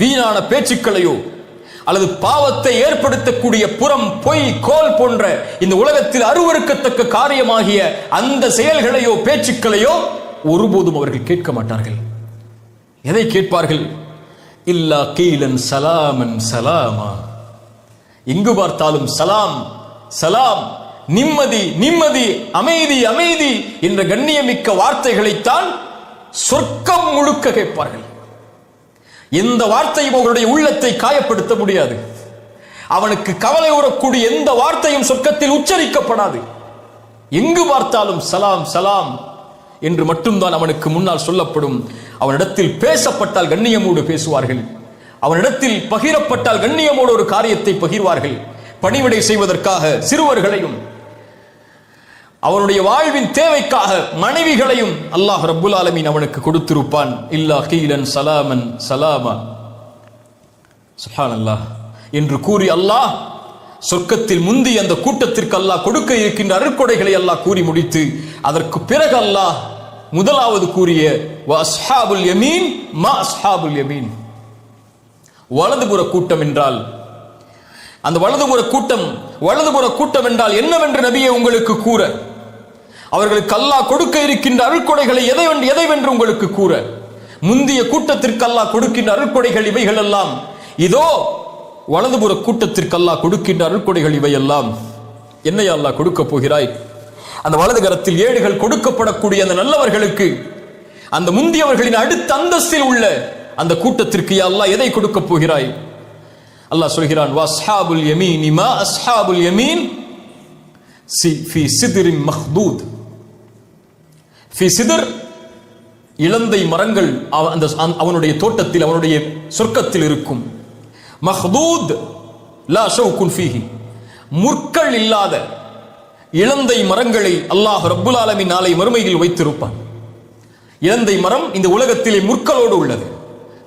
வீணான பேச்சுக்களையோ அல்லது பாவத்தை ஏற்படுத்தக்கூடிய புறம், பொய், கோல் போன்ற இந்த உலகத்தில் அருவருக்கத்தக்க காரியமாகிய அந்த செயல்களையோ பேச்சுக்களையோ ஒருபோதும் அவர்கள் கேட்க மாட்டார்கள். எதை கேட்பார்கள்? இல்லா கீலன் சலாமன் சலாமா, எங்கு பார்த்தாலும் சலாம் சலாம், நிம்மதி நிம்மதி, அமைதி அமைதி என்ற கண்ணியமிக்க வார்த்தைகளைத்தான் சொர்க்கம் முழுக்க கேட்பார்கள். எந்த வார்த்தையும் அவர்களுடைய உள்ளத்தை காயப்படுத்த முடியாது. அவனுக்கு கவலை உறக்கூடிய எந்த வார்த்தையும் சொர்க்கத்தில் உச்சரிக்கப்படாது. எங்கு பார்த்தாலும் சலாம் சலாம் என்று மட்டும்தான் அவனுக்கு முன்னால் சொல்லப்படும். அவனிடத்தில் பேசப்பட்டால் கண்ணியமோடு பேசுவார்கள். அவனிடத்தில் பகிரப்பட்டால் கண்ணியமோடு ஒரு காரியத்தை பகிர்வார்கள். பணிவிடை செய்வதற்காக சிறுவர்களையும், அவனுடைய வாழ்வின் தேவைக்காக மனைவிகளையும் அல்லாஹ் ரப்புல் ஆலமீன் அவனுக்கு கொடுத்திருப்பான். இல்லா கீலன் சலாமன் சலாமா, சுப்ஹானல்லாஹ் என்று கூறி அல்லாஹ் சொர்க்கத்தில் முந்தி அந்த கூட்டத்திற்கு அல்லாஹ் கொடுக்க இருக்கின்ற அருட்கொடைகளை அல்லாஹ் கூறி முடித்து அதற்கு பிறகு அல்லாஹ் முதலாவது கூறிய வஅஸ்ஹாபுல் யமீன் மா அஸ்ஹாபுல் யமீன், வலதுபுற கூட்டம் என்றால், அந்த வலதுபுற கூட்டம் என்றால் என்னவென்று நபியே உங்களுக்கு கூற, அவர்களுக்கு அல்லாஹ் கொடுக்க இருக்கின்ற அருட்கொடைகளை எதைவென்று உங்களுக்கு கூற. முந்திய கூட்டத்திற்கு அல்லாஹ் கொடுக்கின்ற அருட்கொடைகள் இவைகள் எல்லாம், இதோ வலதுபுற கூட்டத்திற்கு அல்லாஹ் கொடுக்கின்ற அருட்கொடைகள் இவையெல்லாம். என்னையா அல்லாஹ் கொடுக்க போகிறாய்? அந்த வலது கரத்தில் ஏடுகள் கொடுக்கப்படக்கூடிய அந்த நல்லவர்களுக்கு, அந்த முந்தியவர்களின் அடுத்த அந்தஸ்தில் உள்ள அந்த கூட்டத்திற்கு யா அல்லாஹ் எதை கொடுக்க போகிறாய்? அல்லாஹ் சொல்கிறான், வஅஸ்ஹாபுல் யமீன் மா அஸ்ஹாபுல் யமீன் ஃபீ சித்ரின் மஹ்தூத். ஃபீ சித்ர், இலந்தை மரங்கள் அவனுடைய தோட்டத்தில், அவனுடைய சொர்க்கத்தில் இருக்கும். மஹ்தூத் லா ஷௌகுன் ஃபீஹி, முற்கள் இல்லாத இலந்தை மரங்களை அல்லாஹ் ரப்புல் ஆலமீன் நாளை மறுமையில் வைத்திருப்பான். இலந்தை மரம் இந்த உலகத்திலே முற்களோடு உள்ளது.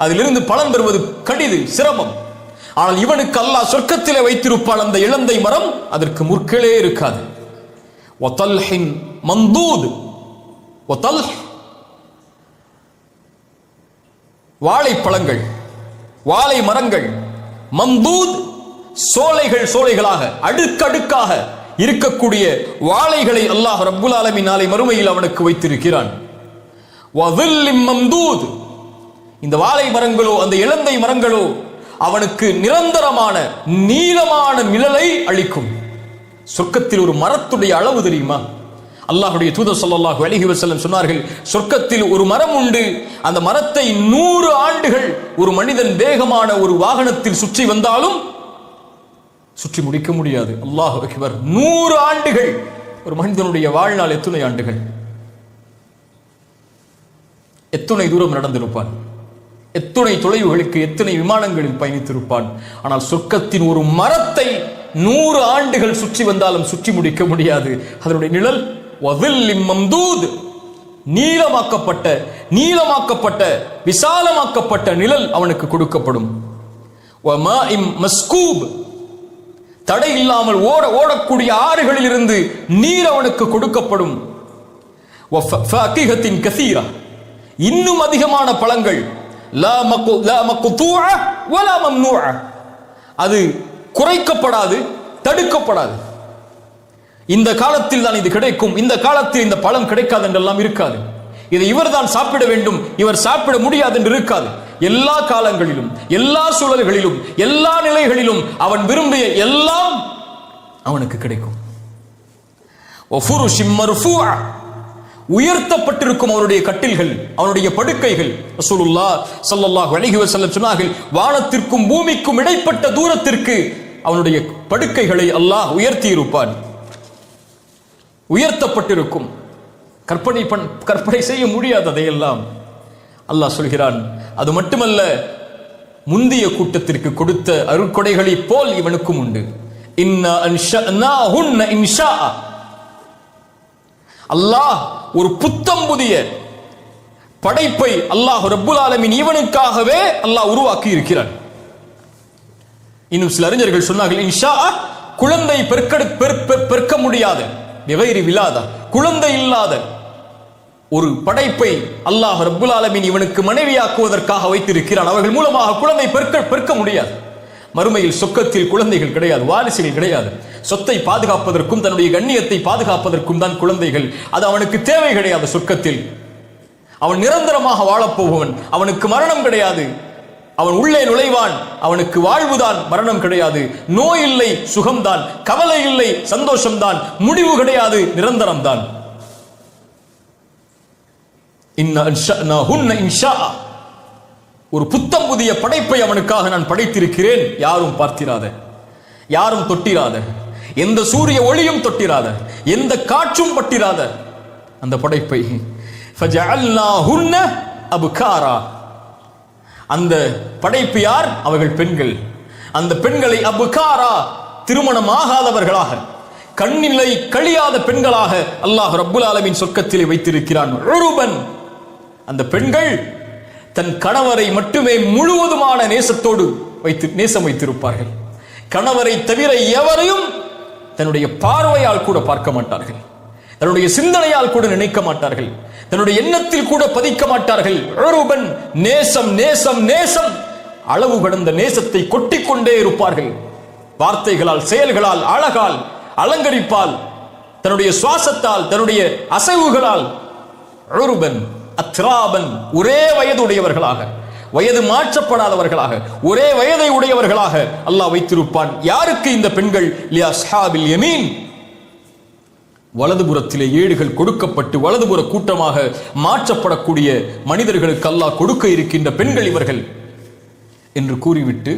அதிலிருந்து பலன் பெறுவது கடிது, சிரமம். ஆனால் இவனுக்கு அல்லாஹ் சொர்க்கத்திலே வைத்திருப்பான் அந்த இலந்தை மரம், அதற்கு முற்களே இருக்காது. வதல்ஹின் மந்தூத், வதல்ஹ் வாழைப்பழங்கள், வாழை மரங்கள், மந்தூத் சோலைகளாக அடுக்கடுக்காக இருக்கக்கூடிய வாழைகளை அல்லாஹ் ரப்புல் ஆலமீன் நாளை மறுமையில் அவனுக்கு வைத்திருக்கிறான். வதில்லிம் மம்தூத், இந்த வாழை மரங்களோ அந்த இலந்தை மரங்களோ அவனுக்கு நிரந்தரமான நீளமான நிழலை அளிக்கும். சொர்க்கத்தில் ஒரு மரத்துடைய அளவு தெரியுமா? அல்லாஹ்வுடைய தூதர் ஸல்லல்லாஹு அலைஹி வஸல்லம் சொன்னார்கள், சொர்க்கத்தில் ஒரு மரம் உண்டு, அந்த மரத்தை 100 ஆண்டுகள் ஒரு மனிதன் வேகமான ஒரு வாகனத்தில் சுற்றி வந்தாலும் சுற்றி முடிக்க முடியாது. அல்லாஹ் அக்பர். 100 ஆண்டுகள். ஒரு மனிதனுடைய வாழ்நாள் எத்தனை ஆண்டுகள்? எத்தனை தூரம் நடந்திருப்பான்? எத்தனை தொலைவுகளுக்கு எத்தனை விமானங்களில் பயணித்திருப்பான்? ஆனால் சொர்க்கத்தின் ஒரு மரத்தை 100 ஆண்டுகள் சுற்றி வந்தாலும் சுற்றி முடிக்க முடியாது. அதனுடைய நிழல் வதில்லிம் மம்தூத், நீளமாக்கப்பட்ட விசாலமாக்கப்பட்ட நிழல் அவனுக்கு கொடுக்கப்படும். வமாஇம் மஸ்கூப், தடை இல்லாமல் ஓடக்கூடிய ஆறுகளில் இருந்து நீர் அவனுக்கு கொடுக்கப்படும். வஃபாகிஹத்தின் கஸீரா, இன்னும் அதிகமான பழங்கள், லா மக்தூஅ வலா மம்னூஅ. அது குறைக்கப்படாது, தடுக்கப்படாது. இந்த காலத்தில் தான் இது கிடைக்கும், இந்த காலத்தில் இந்த பழம் கிடைக்காது என்றெல்லாம் இருக்காது. இதை இவர் தான் சாப்பிட வேண்டும், இவர் சாப்பிட முடியாது என்று இருக்காது. எல்லா காலங்களிலும், எல்லா சூழல்களிலும், எல்லா நிலைகளிலும் அவன் விரும்பிய எல்லாம் அவனுக்கு கிடைக்கும். உயர்த்தப்பட்டிருக்கும் அவருடைய கட்டில்கள், அவருடைய படுக்கைகள். ரசூலுல்லாஹ் ஸல்லல்லாஹு அலைஹி வஸல்லம் சொன்னார்கள், வானத்திற்கும் பூமிக்கும் இடைப்பட்ட தூரத்திற்கு அவனுடைய படுக்கைகளை அல்லாஹ் உயர்த்தி இருப்பான். உயர்த்தப்பட்டிருக்கும். கற்பனை செய்ய முடியாததையெல்லாம் அல்லாஹ் சொல்கிறான். அது மட்டுமல்ல, முந்திய கூட்டத்திற்கு கொடுத்த அருட்கொடைகளை போல் இவனுக்கும் உண்டு. இன்னா அன்ஷஅனாஹுன்ன இன்ஷாஅ. அல்லாஹ் ஒரு புத்தம் புதிய படைப்பை அல்லாஹ் ரப்புல் ஆலமீன் இவனுக்காகவே அல்லாஹ் உருவாக்கி இருக்கிறான். இன்னும் சில அறிஞர்கள் சொன்னார்கள், இன்ஷாஅ குழந்தை பெருக்க முடியாத, பிகைரி விலாதா, குழந்தை இல்லாத ஒரு படைப்பை அல்லாஹ் ரப்புல் ஆலமீன் இவனுக்கு மனைவியாக்குவதற்காக வைத்திருக்கிறான். அவர்கள் மூலமாக குழந்தை பெருக்க முடியாது. மறுமையில் சொர்க்கத்தில் குழந்தைகள் கிடையாது, வாரிசுகள் கிடையாது. சொத்தை பாதுகாப்பதற்கும் தன்னுடைய கண்ணியத்தை பாதுகாப்பதற்கும் தான் குழந்தைகள். அது அவனுக்கு தேவை கிடையாது. சொர்க்கத்தில் அவன் நிரந்தரமாக வாழப்போபவன். அவனுக்கு மரணம் கிடையாது. அவன் உள்ளே நுழைவான், அவனுக்கு வாழ்வுதான், மரணம் கிடையாது. நோய் இல்லை, சுகம்தான். கவலை இல்லை, சந்தோஷம்தான். முடிவு கிடையாது, நிரந்தரம் தான். ஒரு புத்தம் புதிய படைப்பை அவனுக்காக நான் படைத்திருக்கிறேன். யாரும் பார்த்திராத, யாரும் தொட்டிராத, எந்த சூரிய ஒளியும் தொட்டிராத, எந்த காற்றும் பட்டிராத அந்த படைப்பை. ஃபஜஅல்னாஹுன்ன அப்காரா. அந்த படைப்பு யார்? அவர்கள் பெண்கள். அந்த பெண்களை அப்காரா, திருமணம் ஆகாதவர்களாக, கண்ணிலை கழியாத பெண்களாக அல்லாஹ் ரப்புல் ஆலமீன் சொர்க்கத்திலே வைத்திருக்கிறான். உருபன். அந்த பெண்கள் தன் கணவரை மட்டுமே முழுவதுமான நேசத்தோடு நேசம் வைத்திருப்பார்கள். கணவரை தவிர எவரையும் தன்னுடைய பார்வையால் கூட பார்க்க மாட்டார்கள், தன்னுடைய சிந்தனையால் கூட நினைக்க மாட்டார்கள், தன்னுடைய எண்ணத்தில் கூட பதிக்க மாட்டார்கள். உருபன். நேசம், நேசம், நேசம். அளவு கடந்த நேசத்தை கொட்டிக்கொண்டே இருப்பார்கள். வார்த்தைகளால், செயல்களால், அழகால், அலங்கரிப்பால், தன்னுடைய சுவாசத்தால், தன்னுடைய அசைவுகளால். உருபன் அத்ராபன். ஒரே வயது உடையவர்களாக, வயது மாற்றப்படாதவர்களாக, ஒரே வயதை உடையவர்களாக அல்லாஹ் வைத்திருப்பான். யாருக்கு? இந்த பெண்கள். லிஅஸ்ஹாபில் யமீன். வலதுபுறத்திலே ஏடுகள் கொடுக்கப்பட்டு வலதுபுற கூட்டமாக மாற்றப்படக்கூடிய மனிதர்களுக்கு அல்லாஹ் கொடுக்க இருக்கின்ற பெண்கள் இவர்கள் என்று கூறிவிட்டு,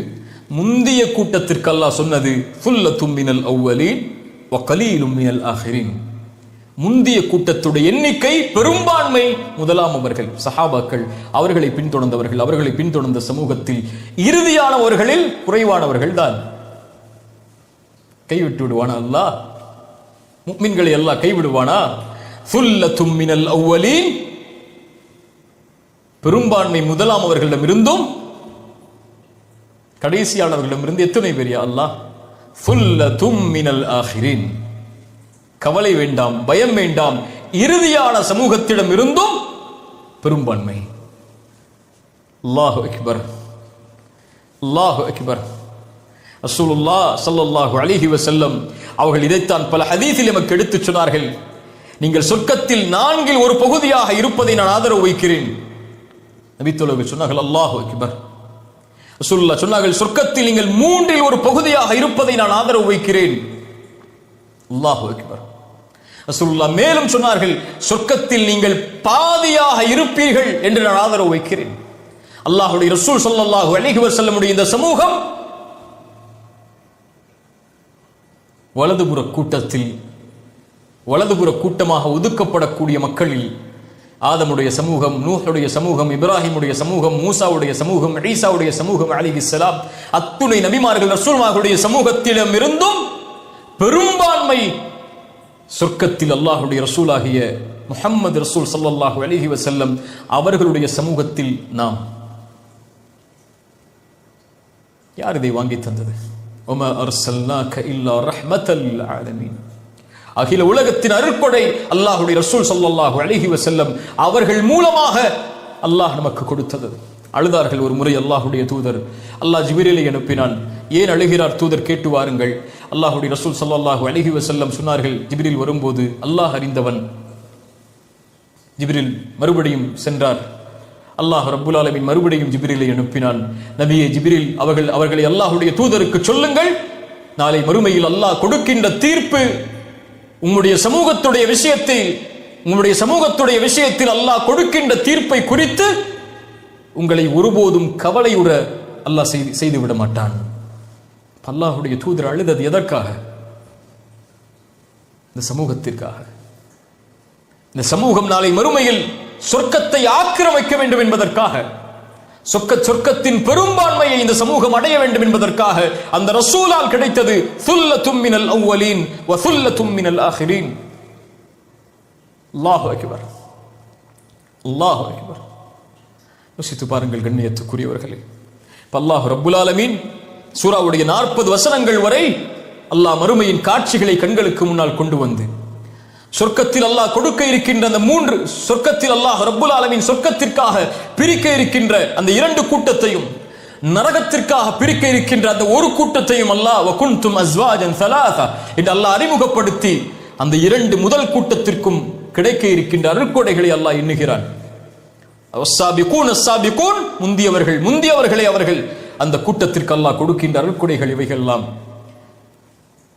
முந்திய கூட்டத்திற்கு அல்லாஹ் சொன்னது ஃபுல்லத்தும் மினல் அவ்வலீன் வ கலீலும் மினல் ஆகிரீன். முந்திய கூட்டத்துடைய எண்ணிக்கை பெரும்பான்மை முதலாம் அவர்கள், சஹாபாக்கள், அவர்களை பின்தொடர்ந்தவர்கள், அவர்களை பின்தொடர்ந்த சமூகத்தில் இறுதியானவர்களில் குறைவானவர்கள் தான். கைவிட்டு விடுவானா அல்லாஹ்? முஃமின்களை அல்லாஹ் கைவிடுவானா? ஃபுல்லத்தும் மினல் அவ்வலீன். பெரும்பான்மை முதலாம் அவர்களிடம் இருந்தும் கடைசியானவர்களிடமிருந்து எத்தனை பேர் யா அல்லாஹ்? ஃபுல்லத்தும் மினல் ஆகிரீன். கவலை வேண்டாம், பயம் வேண்டாம். இறுதியான சமூகத்திடம் இருந்தும் பெரும்பான்மை. அல்லாஹு அக்பர், அல்லாஹு அக்பர். ரசூலுல்லாஹ் ஸல்லல்லாஹு அலைஹி வஸல்லம் அவர்கள் இதைத்தான் பல ஹதீஸில் நமக்கு எடுத்துச் சொன்னார்கள். நீங்கள் சொர்க்கத்தில் 4இல் ஒரு பகுதியாக இருப்பதை நான் ஆதரவு வைக்கிறேன். நபித்தோழர்கள் சொன்னார்கள், அல்லாஹு அக்பர். ரசூலுல்லாஹ் சொன்னார்கள், சொர்க்கத்தில் நீங்கள் 3இல் ஒரு பகுதியாக இருப்பதை நான் ஆதரவு வைக்கிறேன். அல்லாஹு அக்பர். ரசூலுல்லாஹ் மேலும் சொன்னார்கள், சொர்க்கத்தில் நீங்கள் பாதியாக இருப்பீர்கள் என்று நான் ஆதரவு வைக்கிறேன். அல்லாஹ்வுடைய ரசூல் ஸல்லல்லாஹு அலைஹி வஸல்லமுடைய இந்த சமூகம் வலதுபுற கூட்டத்தில், வலதுபுற கூட்டமாக ஒதுக்கப்படக்கூடிய மக்களில் ஆதமுடைய சமூகம், நூஹுடைய சமூகம், இப்ராஹிமுடைய சமூகம், மூசாவுடைய சமூகம், ஈசாவுடைய சமூகம் அலைஹிஸ்ஸலாம், அத்துணை நபிமார்கள் ரசூலுல்லாஹுடைய சமூகத்திடம் இருந்தும் பெரும்பான்மை சொர்க்கத்தில் அல்லாஹ்வுடைய ரசூலாகிய முஹம்மது ரசூல் ஸல்லல்லாஹு அலைஹி வஸல்லம் அவர்களுடைய சமூகத்தில் நாம். யார் இதை வாங்கி தந்தது? வமா அர்ஸல்னாக இல்லா ரஹ்மத்தல் லில் ஆலமீன். அகில உலகத்தின் அருட்கொடை அல்லாஹ்வுடைய ரசூல் ஸல்லல்லாஹு அலைஹி வஸல்லம் அவர்கள் மூலமாக அல்லாஹ் நமக்கு கொடுத்தது. அழுதார்கள். ஒரு முறை அல்லாஹுடைய தூதர், அல்லாஹ் ஜிப்ரீலை அனுப்பினான். ஏன் அழுகிறார் தூதர், கேட்டு வாருங்கள். அல்லாஹுடைய ரசூல் ஸல்லல்லாஹு அலைஹி வஸல்லம் சொன்னார்கள், ஜிப்ரீல் வரும்போது அல்லாஹ் அறிந்தவன். ஜிப்ரீல் மறுபடியும் சென்றார். அல்லாஹ் ரப்புல் ஆலமீன் மறுபடியும் ஜிப்ரீலை அனுப்பினான். நபியே ஜிப்ரீல், அவர்களை அல்லாஹுடைய தூதருக்கு சொல்லுங்கள், நாளை மறுமையில் அல்லாஹ் கொடுக்கின்ற தீர்ப்பு உம்முடைய சமூகத்துடைய விஷயத்தில் அல்லாஹ் கொடுக்கின்ற தீர்ப்பை குறித்து உங்களை ஒருபோதும் கவலையுற அல்லாஹ் செய்து விட மாட்டான். அல்லாஹுடைய தூதர் அழுதது எதற்காக? இந்த சமூகத்திற்காக. இந்த சமூகம் நாளை மறுமையில் சொர்க்கத்தை ஆக்கிரமிக்க வேண்டும் என்பதற்காக, சொர்க்கத்தின் பெரும்பான்மையை இந்த சமூகம் அடைய வேண்டும் என்பதற்காக அந்த ரசூலால் கிடைத்தது சுல்லத்தும் மினல் அவ்வலீன் வ சுல்லத்தும் மினல் ஆகிரீன். அல்லாஹு அக்பர், அல்லாஹு அக்பர். யோசித்து பாருங்கள் கண்ணியத்துக்குரியவர்களே. அல்லாஹ் ரப்புல் ஆலமீன் சூராவுடைய 40 வசனங்கள் வரை அல்லாஹ் மறுமையின் காட்சிகளை கண்களுக்கு முன்னால் கொண்டு வந்து, சொர்க்கத்தில் அல்லாஹ் கொடுக்க இருக்கின்ற அந்த 3 சொர்க்கத்தில் அல்லாஹ் ரப்புல் ஆலமீன் சொர்க்கத்திற்காக பிரிக்க இருக்கின்ற அந்த 2 கூட்டத்தையும், நரகத்திற்காக பிரிக்க இருக்கின்ற அந்த ஒரு கூட்டத்தையும் அல்லாஹ் வகுன்தும் அஸ்வாஜன் ஸலாஸா என்று அல்லாஹ் அறிமுகப்படுத்தி அந்த 2 முதல் கூட்டத்திற்கும் கிடைக்க இருக்கின்ற அருட்கொடைகளை அல்லாஹ் எண்ணுகிறான். முந்தியவர்களே அவர்கள் அந்த கூட்டத்திற்கு அல்லாஹ் கொடுக்கின்ற அருட்கொடைகள் இவைகள் எல்லாம்.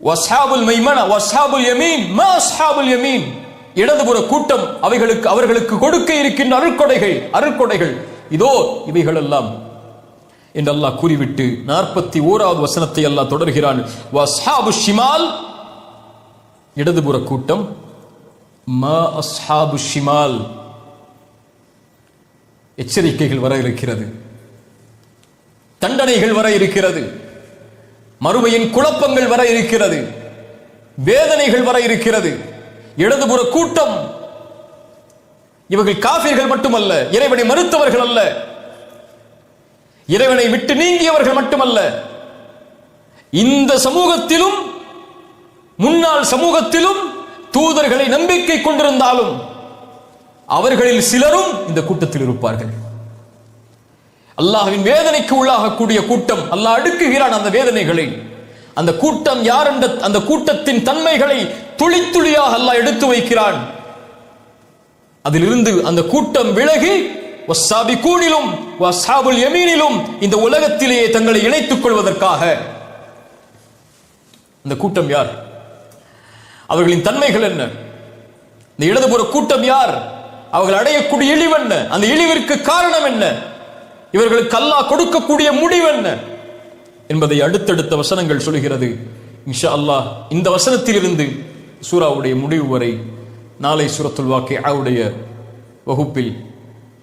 வஸ்ஹாபுல் மைமனா வஸ்ஹாபுல் யமீன் மா அஸ்ஹாபுல் யமீன், இடதுபுற கூட்டம் அவர்களுக்கு கொடுக்க இருக்கின்ற அருட்கொடைகள் இதோ இவைகள் எல்லாம் என்று அல்லாஹ் கூறிவிட்டு 41வது வசனத்தை அல்லாஹ் தொடர்கிறான். வஸ்ஹாபுஷ் ஷிமால், இடதுபுற கூட்டம், மா அஸ்ஹாபுஷ் ஷிமால், எச்சரிக்கைகள் வர இருக்கிறது, தண்டனைகள் வர இருக்கிறது, மறுமையின் குழப்பங்கள் வர இருக்கிறது, வேதனைகள் வர இருக்கிறது. இடதுபுற கூட்டம் இவர்கள் காஃபிர்கள் மட்டுமல்ல, இறைவனை மறுத்தவர்கள் அல்ல, இறைவனை விட்டு நீங்கியவர்கள் மட்டுமல்ல, இந்த சமூகத்திலும் முன்னாள் சமூகத்திலும் தூதர்களை நம்பிக்கை கொண்டிருந்தாலும் அவர்களில் சிலரும் இந்த கூட்டத்தில் இருப்பார்கள். அல்லாஹ்வின் வேதனைக்கு உள்ளாகக்கூடிய கூட்டம், அல்லாஹ் அடுக்குகிறான் அந்த வேதனைகளை. அந்த கூட்டம் யார் என்ற அந்த கூட்டத்தின் தன்மைகளை துளி துளியாக அல்லாஹ் எடுத்து வைக்கிறான். அதிலிருந்து அந்த கூட்டம் விலகி வஸ்ஸாபிகூனிலும் வஸ்ஹாபுல் யமீனிலும் இந்த உலகத்திலேயே தங்களை இணைத்துக் கொள்வதற்காக. அந்த கூட்டம் யார்? அவர்களின் தன்மைகள் என்ன? இந்த இடதுபுற கூட்டம் யார்? அவர்கள் அடையக்கூடிய இழிவு என்ன? அந்த இழிவிற்கு காரணம் என்ன? இவர்களுக்கு அல்லாஹ் கொடுக்கக்கூடிய முடிவு என்ன என்பதை அடுத்தடுத்த வசனங்கள் சொல்கிறது. இன்ஷா அல்லாஹ் இந்த வசனத்திலிருந்து சூராவுடைய முடிவு வரை நாளை சூரத்துல் வாக்கிஆவுடைய வகுப்பில்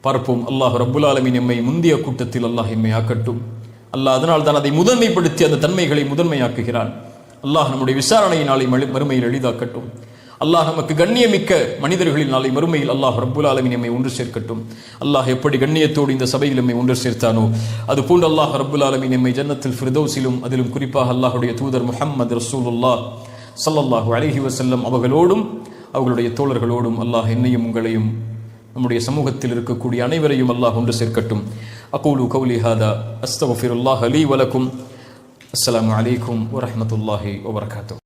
பார்ப்போம். அல்லாஹ் ரப்புல் ஆலமீன் எம்மை முந்திய கூட்டத்தில் அல்லாஹ் எம்மை ஆக்கட்டும். அல்லாஹ் அதனால் தான் அதை முதன்மைப்படுத்தி அந்த தன்மைகளை முதன்மையாக்குகிறான். அல்லாஹ் நம்முடைய விசாரணையை நாளை மறுமையில் எளிதாக்கட்டும். அல்லாஹ் நமக்கு கண்ணியமிக்க மனிதர்களில் நாளை மறுமையில் அல்லாஹ் ரப்புல் ஆலமீன் எம்மை ஒன்று சேர்க்கட்டும். அல்லாஹ் எப்படி கண்ணியத்தோடு இந்த சபையில் எம்மை ஒன்று சேர்த்தானோ அது போன்று அல்லாஹ் ரப்புல் ஆலமீன் எம்மை ஜன்னத்துல் ஃபிர்தௌஸிலும் அதிலும் குறிப்பாக அல்லாஹுடைய தூதர் முஹம்மது ரசூலுல்லாஹ் ஸல்லல்லாஹு அலைஹி வஸல்லம் அவர்களோடும் அவர்களுடைய தோழர்களோடும் அல்லாஹ் என்னையும் உங்களையும் நம்முடைய சமூகத்தில் இருக்கக்கூடிய அனைவரையும் அல்லாஹ் ஒன்று சேர்க்கட்டும். அகூலு கௌலி ஹாதா அஸ்தக்ஃபிருல்லாஹ லீ வ லக்கும். அஸ்ஸலாமு அலைக்கும் வ ரஹ்மத்துல்லாஹி வ பரகாத்துஹு.